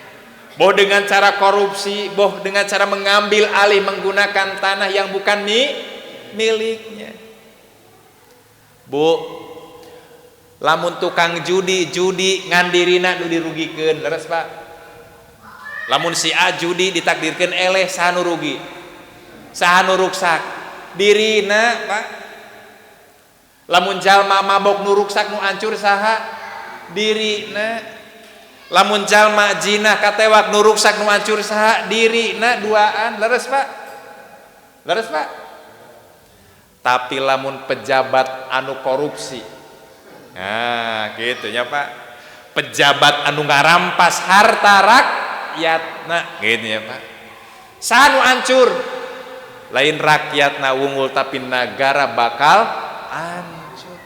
Boh dengan cara korupsi, boh dengan cara mengambil alih menggunakan tanah yang bukan miliknya. Bu, lamun tukang judi ngandirina nu dirugikeun, leres Pak. Lamun si A judi ditakdirkeun eleh saha nu rugi? Saha nu ruksak? Dirina, Pak. Lamun jalma mabok nu ruksak nu hancur saha? Dirina. Lamun jalma jinah katewak nu ruksak nu hancur saha? Dirina duaan, leres Pak. Leres Pak. Tapi lamun pejabat anu korupsi, nah gitu ya Pak, pejabat anu ngarampas harta rakyatna, gitu ya Pak, saha nu hancur? Lain rakyatna wungul tapi negara bakal hancur.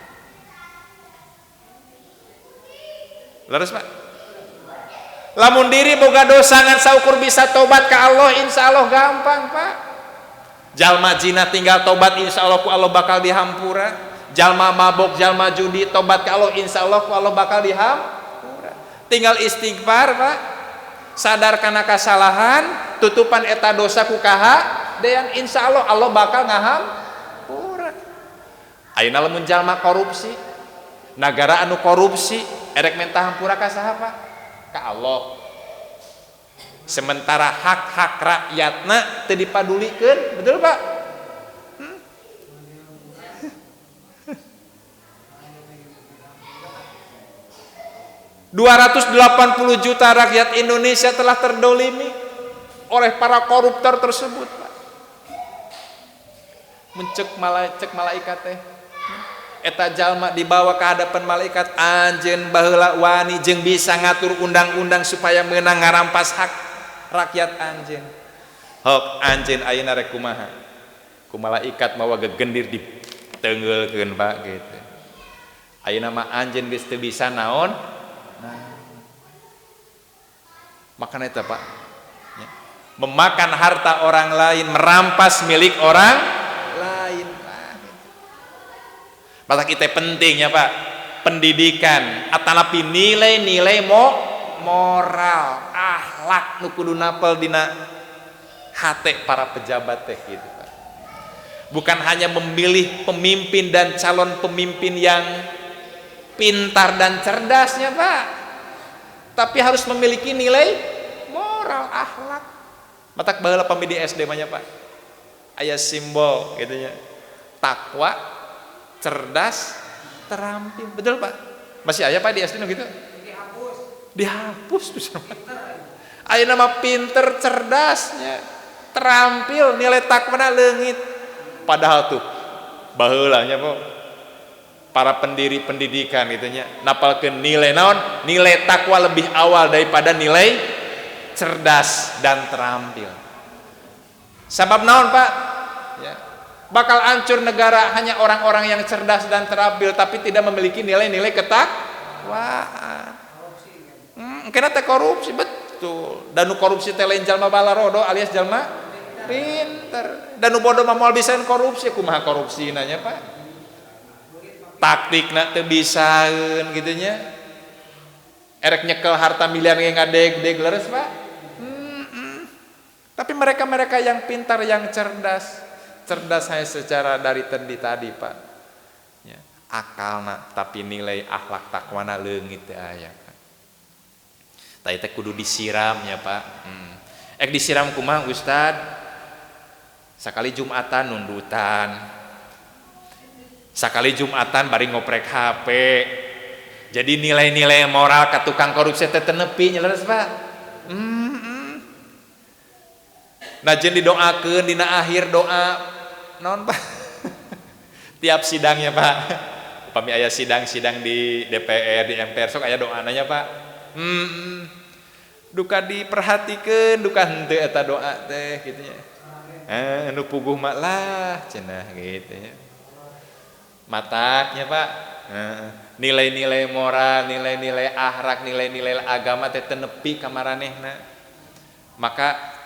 Leres Pak. Lamun diri boga dosa ngan saukur bisa tobat ke Allah, insya Allah gampang Pak. Jalma zina tinggal tobat insya Allah ku Allah bakal dihampura. Jalma mabok, jalma judi tobat ke Allah insya Allah ku Allah bakal dihampura. Tinggal istighfar Pak, sadar karena kesalahan, tutupan eta dosa ku kahadean, insya Allah Allah bakal ngahampura. Ayeuna lamun jalma korupsi, negara anu korupsi erek minta hampura ka saha Pak? Ka Allah. Sementara hak-hak rakyatna teu dipadulikeun, betul Pak? 280 juta rakyat Indonesia telah terdolimi oleh para koruptor tersebut, Pak. Mencek malaikat teh. Eta jalma dibawa ke hadapan malaikat, anjeun baheula wani jeung bisa ngatur undang-undang supaya meunang ngarampas hak rakyat anjeun. Hok anjeun ayeuna rek kumaha? Ku malaikat mawa gegendir ditengeulkeun Pak gitu. Ayeuna mah anjeun geus teu bisa naon? Makanya itu Pak ya. Memakan harta orang lain, merampas milik orang lain Pak. Maka kita pentingnya Pak, pendidikan atanapi nilai-nilai moral, akhlak nu kudu napel dina hate para pejabat teh gitu Pak. Bukan hanya memilih pemimpin dan calon pemimpin yang pintar dan cerdasnya Pak, tapi harus memiliki nilai moral, akhlak. Matak baheula pami di SD mah nya Pak, aya simbol gitu nya, takwa, cerdas, terampil. Betul Pak? Masih aya Pak di SD gitu? Dihapus tuh. Ayeuna mah pinter, cerdasnya, terampil, nilai takwana leungit. Padahal tuh baheula nya Pak, para pendiri pendidikan gitu nya napalkeun nilai naon? Nilai takwa lebih awal daripada nilai cerdas dan terampil. Sabab naon Pak? Ya. Bakal hancur negara hanya orang-orang yang cerdas dan terampil tapi tidak memiliki nilai-nilai ketakwaan. Kena teh korupsi betul. Dan korupsi teh lain jalma balarodo alias jalma pinter. Dan nu bodoh mah moal bisaen korupsi, kumaha korupsi nanya Pak? Taktikna teu bisaeun kitu nya. Erek nyekel harta miliar ge ngadeg-deg leres Pak. Tapi mereka-mereka yang pintar, yang cerdas hanya secara dari tadi Pak. Ya, akalna tapi nilai akhlak takwana leungit teu aya. Tah teh kudu disiram ya Pak. Disiram kumaha Ustad? Sakali Jumatan nundutan. Sakali Jumatan bari ngoprek HP. Jadi nilai-nilai moral ka tukang korupsi teh teu nepi nya leres Pak. Najen didoakeun dina akhir doa naon Pak? Tiap sidangnya Pak. Upami aya sidang-sidang di DPR, di MPR sok aya doananya Pak. Duka diperhatikeun, duka henteu eta doa teh kitu nya. Nu puguh mah lah cenah gitu ya. Mataknya Pak. Nilai-nilai moral, nilai-nilai akhlak, nilai-nilai agama teh teu nepi ka maranehna. Maka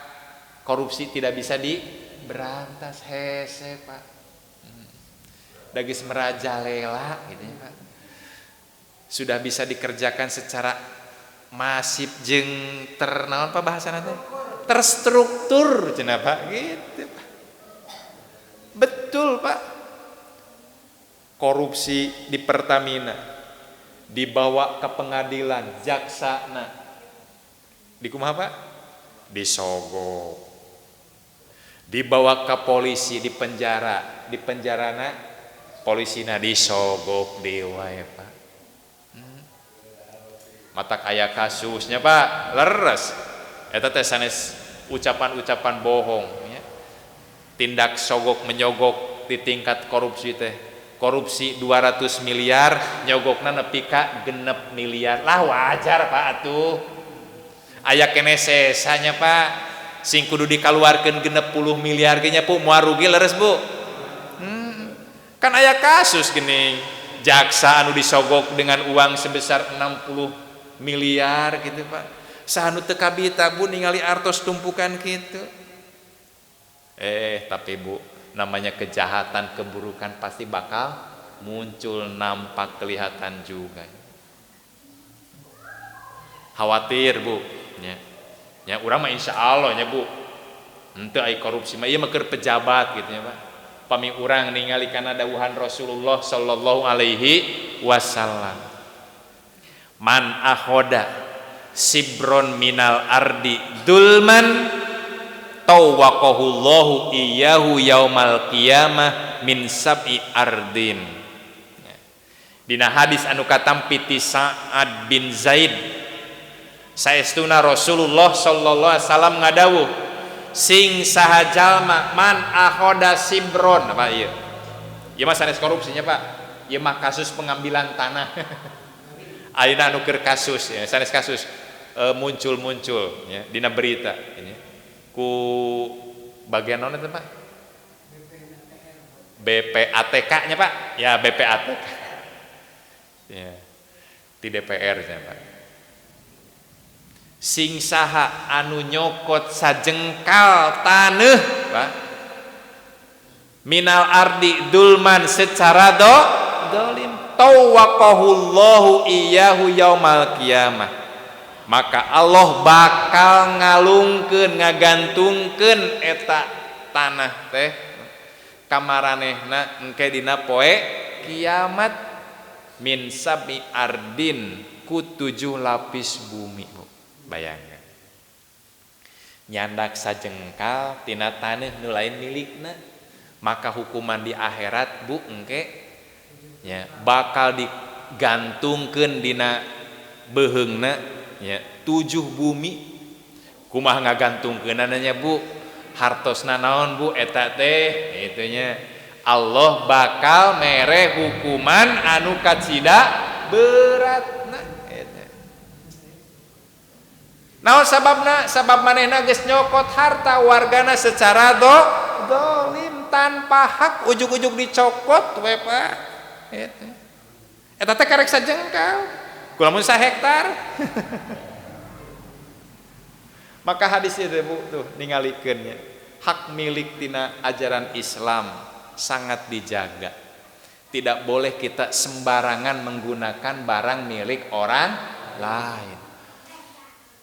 korupsi tidak bisa diberantas hese Pak. Dagis merajalela gitu ya Pak. Sudah bisa dikerjakan secara masif jeung ternaon Pak bahasana teh? Terstruktur cenah Pak gitu Pak. Betul Pak. Korupsi di Pertamina dibawa ke pengadilan, jaksana di kumaha Pak? Disogok. Dibawa ke polisi, di penjara, di penjarana polisina disogok dewa ya Pak. Matak aya kasusnya Pak, leres. Eta teh sanes ucapan-ucapan bohong ya. Tindak sogok menyogok di tingkat korupsi teh. Korupsi 200 miliar, nyogokna nepi ka 6 miliar. Lah wajar Pak atuh. Aya keneh sesanya Pak. Sing kudu dikaluarkeun 60 miliar ge nya Pu, moal rugi leres Bu. Kan aya kasus geuning jaksa anu disogok dengan uang sebesar 60 miliar gitu Pak. Sahanu teu kabita Bu ningali artos tumpukan kitu. Tapi Bu, namanya kejahatan, keburukan pasti bakal muncul, nampak, kelihatan juga. Khawatir Bu, ya urang mah insyaallah nya Bu. Henteu aya korupsi mah ieu mah keur pejabat gitu ya Pak. Pami urang ningali kana dawuhan Rasulullah sallallahu alaihi wasallam. Man akhoda sibron minal ardi dulman tawwaqahullahu iyyahu yaumal qiyamah min sab'i ardin. Dina hadis anu katampi ti Sa'ad bin Zaid, saestuna Rasulullah sallallahu alaihi wasallam ngadawuh, sing saha jalma man akhoda sibron apa ieu? Ieu mah sanes korupsinya Pak. Ieu mah kasus pengambilan tanah. Ayeuna anu keur kasus ya, sanes kasus muncul ya dina berita ini. Ku bagian naon eta Pak? BPATK-nya Pak. Ya BPATK. Ya. Di DPR-nya Pak. Sing saha anu nyokot sajengkal taneuh Pak. Minal ardi dulman secara dolim tawwaqahullahu iyyahu yaumal qiyamah. Maka Allah bakal ngalungkeun ngagantungkeun eta tanah teh ka maranehna engke dina poe kiamat min sabi ardin ku 7 lapis bumi Bu. Bayangkan nyandak sajengkal tina taneuh nu lain milikna, maka hukuman di akhirat Bu engke ya bakal digantungkeun dina beheungna ya 7 bumi. Kumaha ngagantungkeunannya Bu? Hartosna naon Bu eta teh? Itunya Allah bakal mere hukuman anu kacida beratna eta. Naon sababna? Sabab manehna geus nyokot harta wargana secara dolim tanpa hak, ujug-ujug dicokot we Pak. Eta teh karek sajengkal. Kulamun sahektar. Maka hadis itu Bu tuh ningalikeunnya. hak milik tina ajaran Islam sangat dijaga. Tidak boleh kita sembarangan menggunakan barang milik orang lain.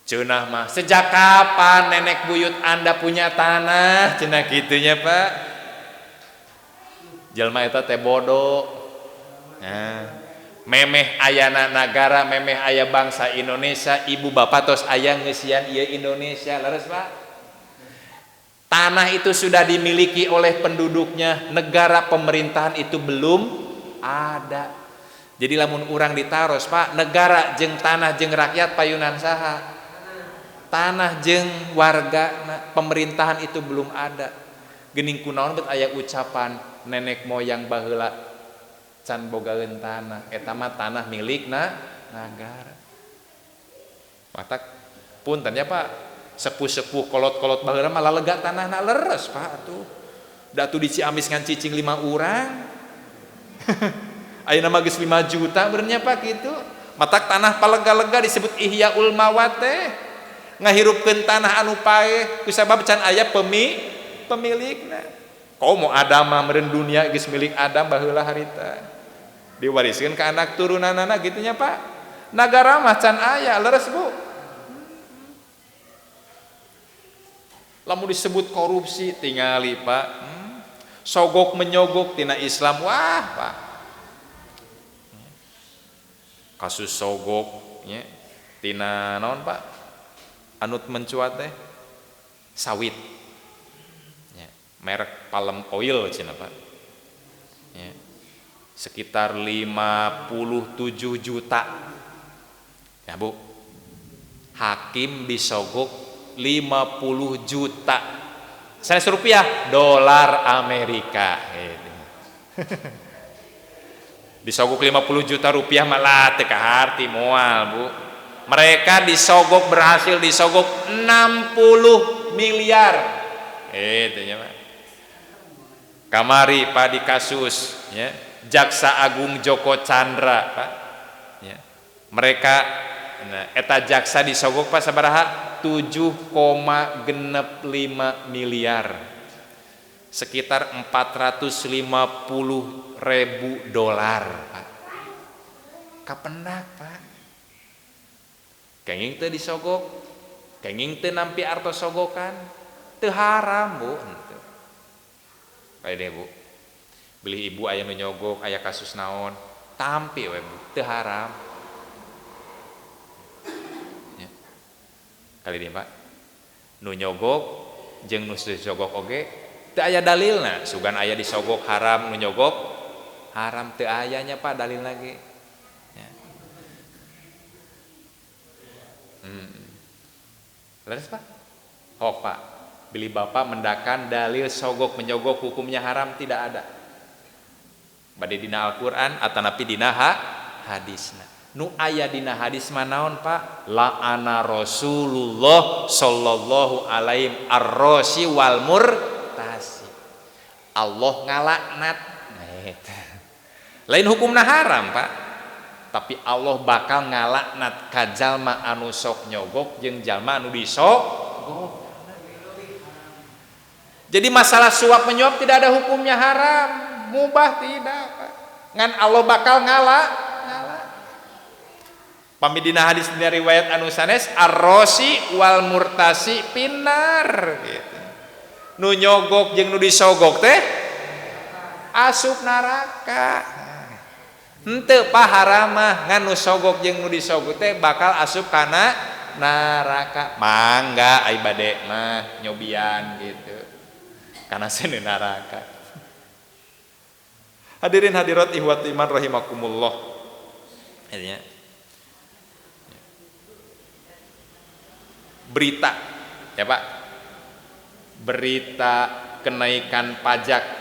Cenah mah, sejak kapan nenek buyut Anda punya tanah? Cenah gitunya Pak. Jelma eta teh bodoh. Nah, memeh ayana nagara, memeh aya bangsa Indonesia, ibu bapak tos aya ngeusian ieu Indonesia, leres Pak. Tanah itu sudah dimiliki oleh penduduknya, negara pemerintahan itu belum ada. Jadi lamun urang ditaros Pak, negara jeung tanah jeung rakyat payunan saha? Tanah jeung warga, pemerintahan itu belum ada. Geuning kunaon bet aya ucapan nenek moyang baheula can bogaeun tanah, eta mah tanah milikna nagara. Matak punten ya Pak, sepuh-sepuh kolot-kolot baheula mah lalega tanahna leres Pak atuh. Da tuh di Ciamis ngan cicing 5 urang. Ayeuna mah geus 5 juta benernya Pak kitu. Matak tanah palega-lega disebut Ihyaul Mawat teh. Ngahirupkeun tanah anu paeh kusabab can aya pemilikna. Komo Adam mah meureun dunia geus milik Adam baheula harita. Diwariskeun ka anak turunanana gitu nya Pak. Nagara mah can aya leres Bu. Lamun disebut korupsi tingali Pak. Sogok menyogok tina Islam wah Pak. Kasus sogok nya tina naon Pak? Anut mencuat teh sawit ya, merek palm oil cenah Pak ya, sekitar 57 juta ya Bu. Hakim disogok 50 juta sanes rupiah dolar Amerika disogok 50 juta rupiah malah teu kaharti moal Bu. Mereka disogok, berhasil disogok 60 miliar. Itunya Pak. Kamari Pak di kasus ya, Jaksa Agung Joko Chandra Pak. Ya. Mereka eta jaksa disogok Pak sabaraha? 7,65 miliar. Sekitar 450.000 dolar Pak. Kapendak Pak. Kenging teu disogok, kenging teu nampi artos sogokan, teu haram Bu. Bae deh Bu. Beli ibu aya nu nyogok, aya kasus naon, tampi we Bu, teu haram. Ya. Kali ini Pak, nu nyogok jeung nu disogok oge teu aya dalilna, sugan aya disogok haram, nu nyogok haram teu ayanya Pak dalil lagi. Leres Pak? Hok Pak, beli Bapak mendakan dalil sogok menyogok hukumnya haram tidak ada. Bade dina Al-Qur'an atanapi dina hadisna. Nu aya dina hadis manaon Pak? La'ana Rasulullah sallallahu alaihi ar-rasi wal murtasi. Allah ngalaknat. Lain hukumna haram Pak. Tapi Allah bakal ngalaknat ka jalma anu sok nyogok jeung jalma anu disogok. Jadi masalah suap menyuap tidak ada hukumnya haram, mubah tidak Pak. Ngan Allah bakal ngalak. Pamidina hadis dina riwayat anu sanes ar-rasi wal murtasi pinar gitu. Nu nyogok jeung nu disogok teh asup neraka. Henteu paharama ngan nu sogok jeung nu disogok teh bakal asup kana neraka. Mangga ai bade mah nyobian gitu. Kana seni neraka. Hadirin hadirat ihwat iman rahimakumullah. Artinya berita ya Pak. Berita kenaikan pajak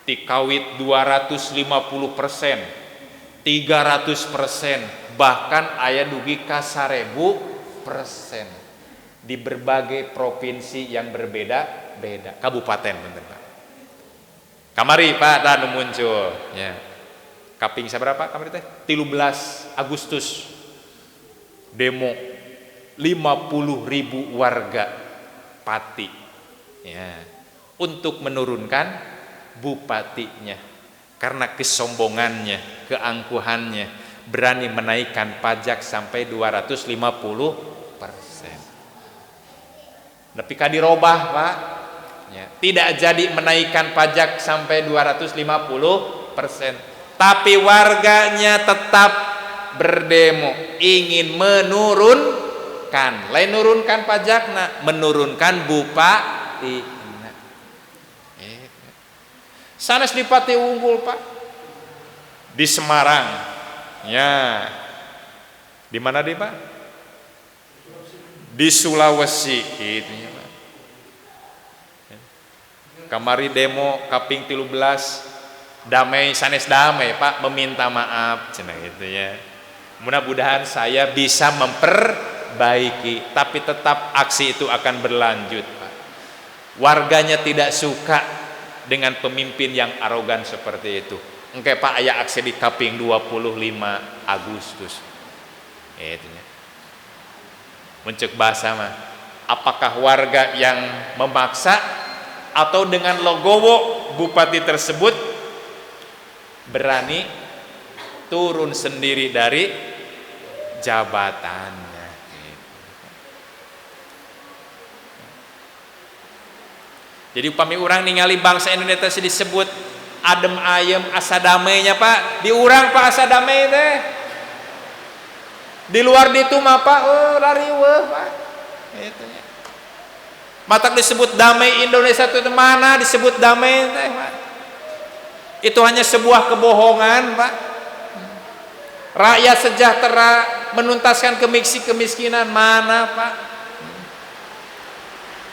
tikawit 250%, 300%, bahkan aya dugi ka 1000% di berbagai provinsi yang berbeda-beda, kabupaten bener Pak. Kamari Pak dan muncul ya. Kaping saberapa kamari teh? 13 Agustus demo 50.000 warga Pati Ya, untuk menurunkan bupatinya karena kesombongannya, keangkuhannya, berani menaikkan pajak sampai 250%. Tapi kadirobah Pak, ya, tidak jadi menaikkan pajak sampai 250%, tapi warganya tetap berdemo ingin menurunkan, lain nurunkan pajak, menurunkan bupati. Sanes di Pati Unggul Pak, di Semarang, ya, di mana deh Pak? Di Sulawesi, gitu ya Pak. Kamari demo kaping 13 damai, sanes damai Pak, meminta maaf, cina gitu ya. Mudah-mudahan saya bisa memperbaiki, tapi tetap aksi itu akan berlanjut Pak. Warganya tidak suka dengan pemimpin yang arogan seperti itu. Engke Pak aya aksi di kaping 25 Agustus. Itu ya. Mencek bahasa mah, apakah warga yang memaksa atau dengan logowo bupati tersebut berani turun sendiri dari jabatannya. Jadi upami orang ningali bangsa Indonesia disebut adem ayem asa damainya Pak, di urang Pak asa damai teh. Di luar ditu mah Pak rariweuh Pak. Itu nya. Matak disebut damai Indonesia itu mana disebut damai teh Pak. Itu hanya sebuah kebohongan Pak. Rakyat sejahtera menuntaskan kemiskinan mana Pak.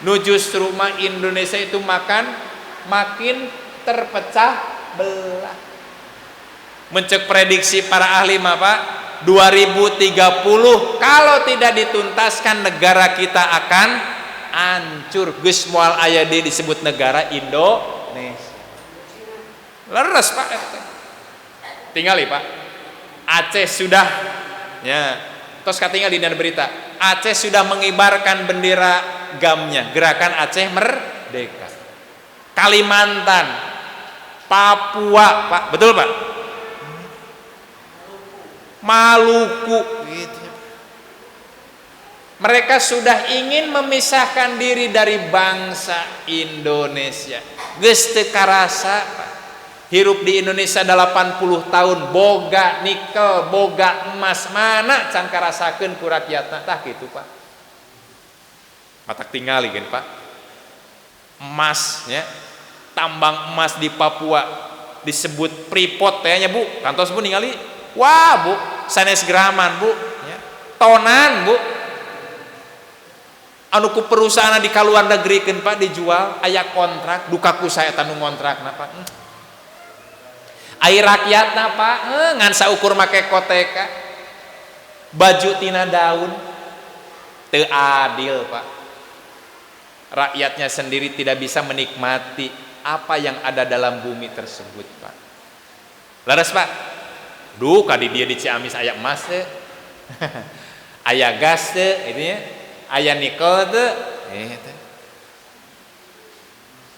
Nu justru mah Indonesia itu makin terpecah belah. Mencek prediksi para ahli mah Pak, 2030 kalau tidak dituntaskan negara kita akan hancur. Geus moal aya deui disebut negara Indonesia. Leres Pak. Tinggali Pak. Aceh sudah ya, tos katingal di berita. Aceh sudah mengibarkan bendera GAM-nya, Gerakan Aceh Merdeka. Kalimantan, Papua, Pak, betul Pak? Maluku, gitu. Mereka sudah ingin memisahkan diri dari bangsa Indonesia. Geus teu karasa, Pak. Hirup di Indonesia 80 tahun, boga nikel, boga emas, mana can karasakeun ku rakyatna tah kitu Pak. Matak tingali kan Pak. Emasnya, tambang emas di Papua disebut Freeport teh nya Bu. Kantos Bu ningali. Wah Bu, sanes graman Bu, ya. Tonan Bu. Anu ku perusahaan di kaluar negrikeun Pak dijual, aya kontrak, duka ku saya tanu ngontrakna Pak. Air rakyatna Pak, ngan saukur make koteka, baju tina daun, teu adil Pak. Rakyatnya sendiri tidak bisa menikmati apa yang ada dalam bumi tersebut Pak. Laras Pak, duh kadi dia di Ciamis aya emas teh, aya gas teh, ini ya, aya nikel teh,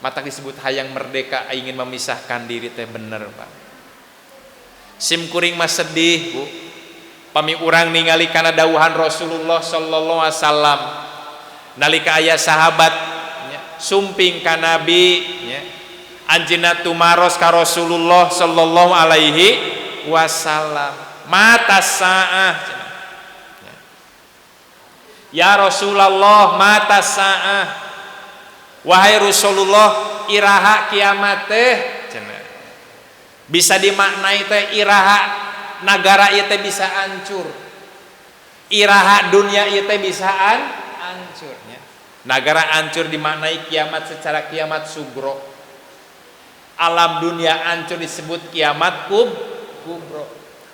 Matak disebut hayang merdeka ingin memisahkan diri teh bener Pak. Sim kuring mah sedih Bu, pami urang ningali kana dawuhan Rasulullah sallallahu alaihi wasallam nalika aya sahabat ya, sumping ka Nabi ya, anjeunna tumaros ka Rasulullah sallallahu alaihi wasallam, mata saah ya Rasulullah, mata saah, wahai Rasulullah, iraha kiamat teh bisa dimaknai teh iraha nagara ieu teh bisa hancur, iraha dunia ieu teh bisa hancur ya. Nagara hancur dimaknai kiamat secara kiamat sugro, alam dunia hancur disebut kiamat kubro.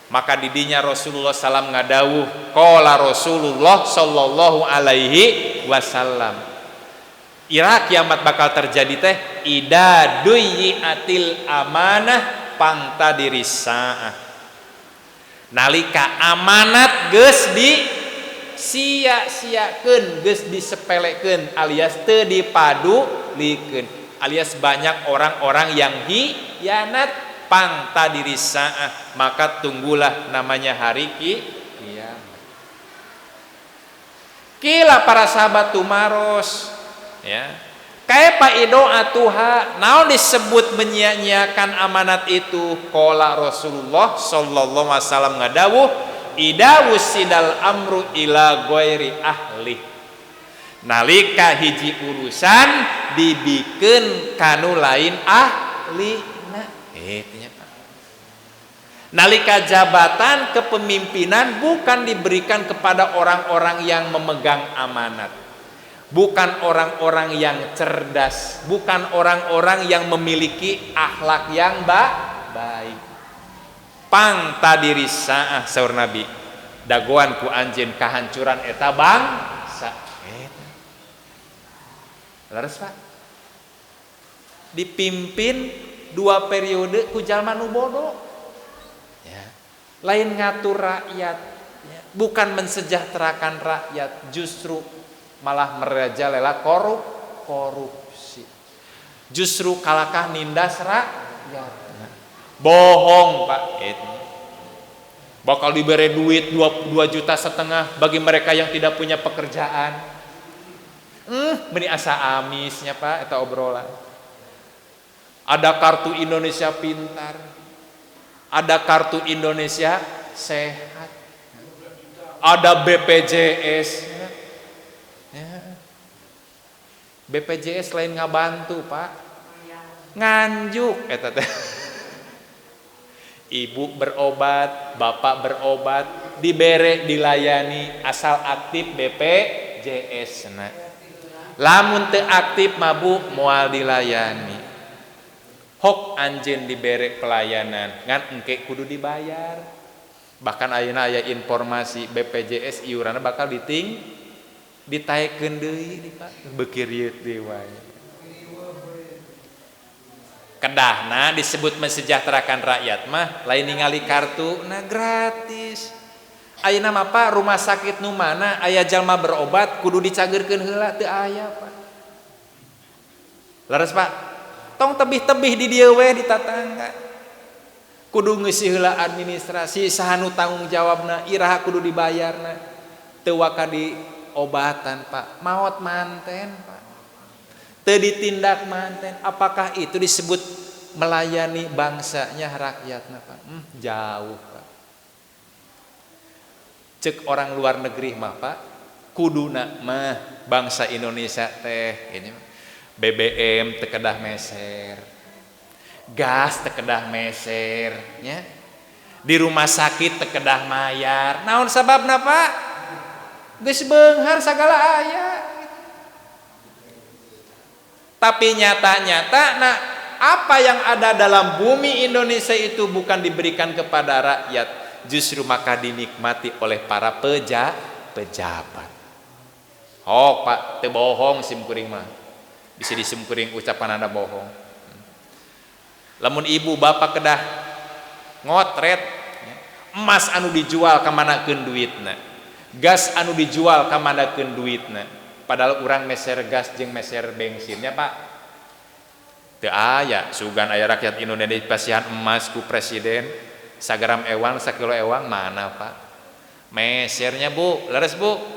Maka didinya Rasulullah SAW ngadawuh, qala Rasulullah sallallahu alaihi wasallam, ira kiamat bakal terjadi teh ida duyiatil amanah pangta diri saah, nalika amanat geus di sia-siakeun, geus disepelekeun alias teu dipadu dipulihkeun alias banyak orang-orang yang hianat pangta diri saah maka tunggulah namanya hari kiamat. Kila para sahabat tumaros ya kaifa idoatuha naon disebut menyia-nyiakan amanat itu qala Rasulullah sallallahu alaihi wasallam ngadawuh idawus sidal amru ila ghairi ahli nalika hiji urusan dibikeun kanu lain ahlina nya nalika jabatan kepemimpinan bukan diberikan kepada orang-orang yang memegang amanat, bukan orang-orang yang cerdas, bukan orang-orang yang memiliki akhlak yang baik. Pang tadiri saah saur Nabi dagoan ku anjeun kahancuran eta bangsa eta. Laras Pak dipimpin 2 periode ku jalma nu bodoh. Lain ngatur rakyat ya. Bukan mensejahterakan rakyat, justru malah merajalela korupsi, justru kalakah nindas rakyat. Bohong Pak bakal diberi duit 2,5 juta bagi mereka yang tidak punya pekerjaan. Beri asa amisnya Pak eta obrolan. Ada kartu Indonesia Pintar, ada kartu Indonesia Sehat, ada BPJS ya. BPJS lain ngabantu Pak nganjuk eta teh. Ibu berobat, bapak berobat, dibere dilayani asal aktif BPJS nah. Lamun teu aktif mabuk moal dilayani. Hok anjeun dibere pelayanan ngan engke kudu dibayar. Bahkan ayeuna aya informasi BPJS iuranna bakal ditaekeun deui Pak beuki rieu deui wae. Kedahna disebut mensejahterakan rakyat mah lain ningali kartu nah gratis. Ayeuna mah Pak rumah sakit nu mana aya jalma berobat kudu dicageurkeun heula teu aya Pak. Laras Pak tong tebih-tebih di dieu we di tatangga kudu ngeusi heula administrasi saha nu tanggung jawabna iraha kudu dibayarna teu waka diobatan Pak maot manten Pak teu ditindak manten. Apakah itu disebut melayani bangsanya rakyatna Pak? Jauh Pak. Cek orang luar negeri mah Pak kuduna mah bangsa Indonesia teh ini BBM tekedah meser, gas tekedah meser, ya. Di rumah sakit tekedah mayar. Naon sababna Pak? Geus beunghar sagala aya. Tapi nyata-nyata, nah apa yang ada dalam bumi Indonesia itu bukan diberikan kepada rakyat, justru maka dinikmati oleh para pejabat. Oh Pak, teu bohong sim kuring mah. Bisa disimkuring ucapan anda bohong. Lamun ibu bapak kedah ngotret emas anu dijual kamanakeun duitna, gas anu dijual kamanakeun duitna, padahal urang meser gas jeung meser bensinnya Pak teu aya sugan aya rakyat Indonesia pasihan emas ku presiden 1 gram ewang 1 kilo ewang mana Pak mesernya Bu leres Bu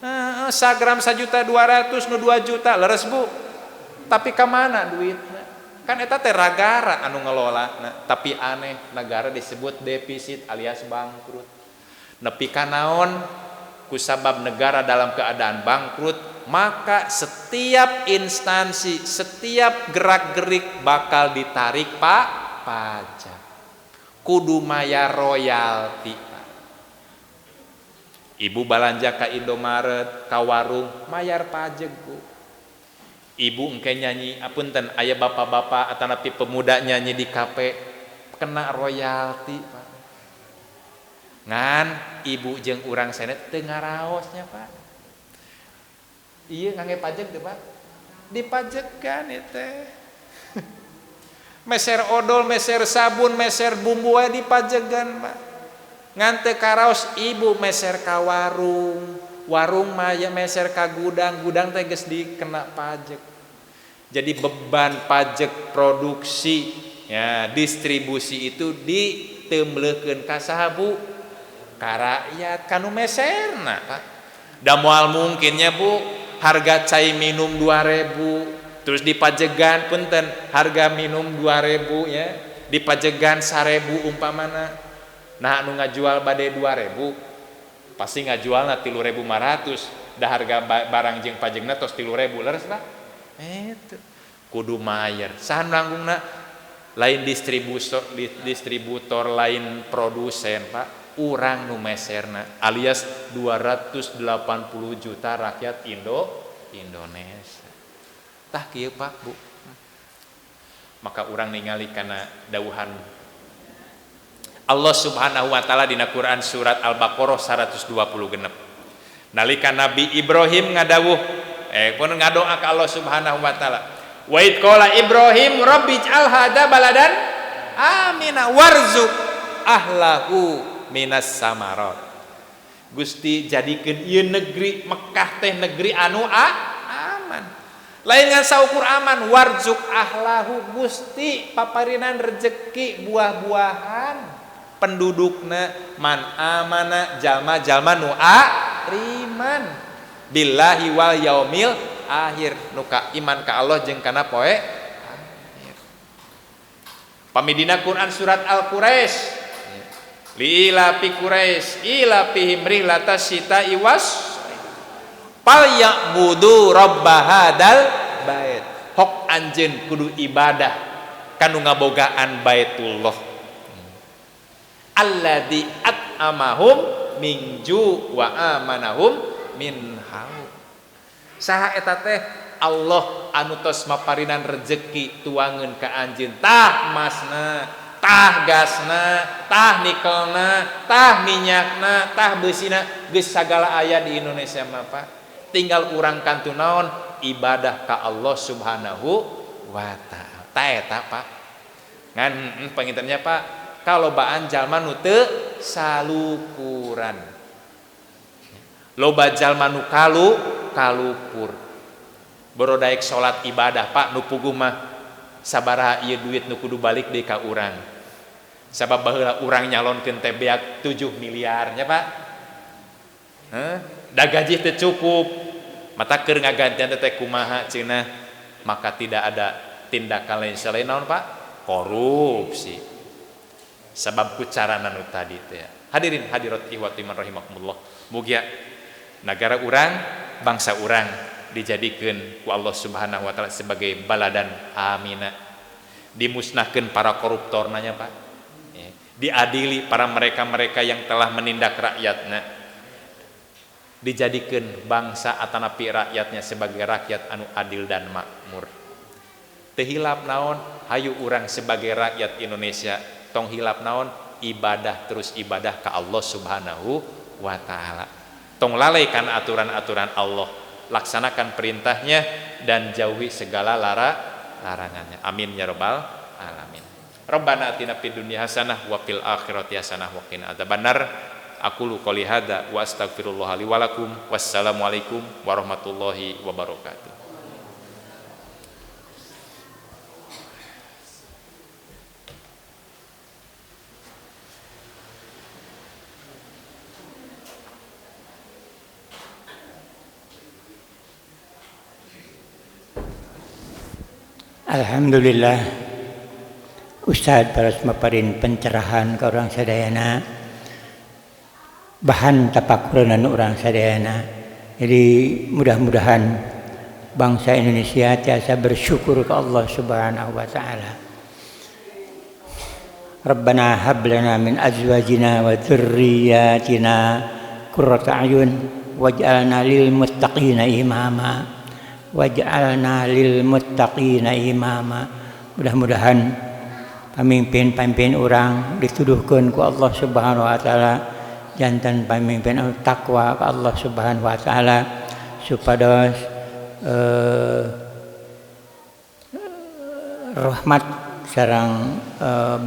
1 gram 1.200.000 nu 2 juta leres Bu tapi kamana duitna kan eta teh ragara anu ngelola tapi aneh negara disebut defisit alias bangkrut nepi ka naon kusabab negara dalam keadaan bangkrut maka setiap instansi setiap gerak-gerik bakal ditarik pajak kudu mayar royalti. Ibu balanja ka Indomaret, ka warung, mayar pajak Bu. Ibu engke nyanyi, apunten aya bapak-bapak atanapi pemuda nyanyi di kafe, kena royalti Pak. Ngan ibu jeung urang senet teu ngaraosnya Pak. Ieu ngangge pajak teu Pak? Dipajekan teh. Meser odol, meser sabun, meser bumbu wae dipajegan Pak. Ngante karaos ibu meser ka warung mah ya meser ka gudang teh geus dikena pajak. Jadi beban pajak produksi ya distribusi itu ditembelkeun ka saha Bu? Ka rakyat kanu meserna Pak. Da moal mungkinnya Bu harga cai minum 2.000 terus dipajegan punten harga minum 2.000 ya dipajegan 1.000 umpamana. Nah anu ngajual bade 2.000 pasti ngajualna 3.500 da harga barang jeung pajegna tos 3.000 leres Pak. Itu kudu mayer saha nanggungna lain distributor lain produsen Pak, urang nu meserna alias 280 juta rakyat Indonesia. Tah kieu Pak Bu. Maka urang ningali kana dawuhan Allah Subhanahu wa taala dina Quran surat Al-Baqarah 120 genep. Nalika Nabi Ibrahim ngadawuh pun ngadoa ka Allah Subhanahu wa taala. Wa id qala Ibrahim rabbi ij'al hadza baladan amina warzuq ahlahu minas samarat. Gusti jadikeun ieu negeri Mekah teh negeri anu aman. Lain ngan saukur aman warzuq ahlahu Gusti paparinan rezeki buah-buahan pendudukna man amana jalma-jalma nu riman billahi wal yaumil akhir nuka iman ka Allah jeung kana poe akhir. Pamidina Quran surat Al-Quraisy li ila fi Quraisy ila fihim rihlatas sita iwas pal ya'budu rabb hadal bait. Hok anjeun kudu ibadah kanu ngabogaan Baitullah alladzi at'amahum min ju wa amanahum min haud. Saha eta teh Allah anu tos maparinan rezeki tuangeun ka anjeun tah emasna tah gasna tah nikelna tah minyakna tah beusina geus sagala aya di Indonesia mah Pak. Tinggal urang kantu naon ibadah ka Allah Subhanahu wa taala. Tah eta Pak. Ngan pengintennya Pak kalobaan jalma nu teu salukuran. Loba jalma nu kalupur. Borodaek salat ibadah Pak nu puguh mah sabaraha ieu duit nu kudu balik deui ka urang. Sabab baheula urang nyalonkeun teh beak 7 miliar nya Pak. Da gaji teu cukup. Mata keur ngagantian teh kumaha cenah? Maka tidak ada tindakan lain selain naon Pak? Korupsi. Sabab ku carana nu tadi teh. Hadirin hadirat ihwati man rahimakumullah. Mugia negara urang, bangsa urang dijadikeun ku Allah Subhanahu wa taala sebagai baladan amina. Dimusnahkeun para koruptor nanya Pak. Diadili para mereka-mereka yang telah menindak rakyatna. Dijadikeun bangsa atanapi rakyatnya sebagai rakyat anu adil dan makmur. Teu hilap naon hayu urang sebagai rakyat Indonesia tong hilap naon ibadah terus ibadah ka Allah Subhanahu wa taala. Tong lalaikan aturan-aturan Allah, laksanakan perintahnya dan jauhi segala larangannya. Amin ya rabbal alamin. Rabbana atina fid dunya hasanah wa fil akhirati hasanah wa qina adzabannar. Aqulu qouli hadza wa astaghfirullah li wa lakum. Wassalamualaikum warahmatullahi wabarakatuh. Alhamdulillah Ustaz paras maparin pencerahan ke orang sadayana bahan tapakuran orang sadayana. Jadi mudah-mudahan bangsa Indonesia tiasa bersyukur ke Allah Subhanahu wa taala. Rabbana hab lana min azwajina wa dzurriyyatina qurrata a'yun waj'alna lil muttaqina imama. Waj'alna lil muttaqina imama. Mudah-mudahan pamimpin-pamimpin orang dituduhkeun ku Allah Subhanahu wa taala jantan pamimpin takwa ka Allah Subhanahu wa taala supados rahmat sareng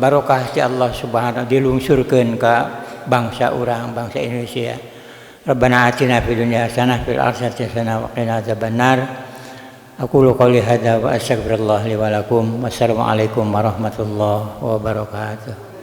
barokah ti Allah Subhanahu dilungsurkeun ka bangsa urang bangsa Indonesia. Rabbana atina fid dunya hasanah fil akhirati hasanah wa qina adzabannar. Aqulu qouli hadza wa astaghfirullah li wa lakum. Wassalamualaikum warahmatullahi wabarakatuh.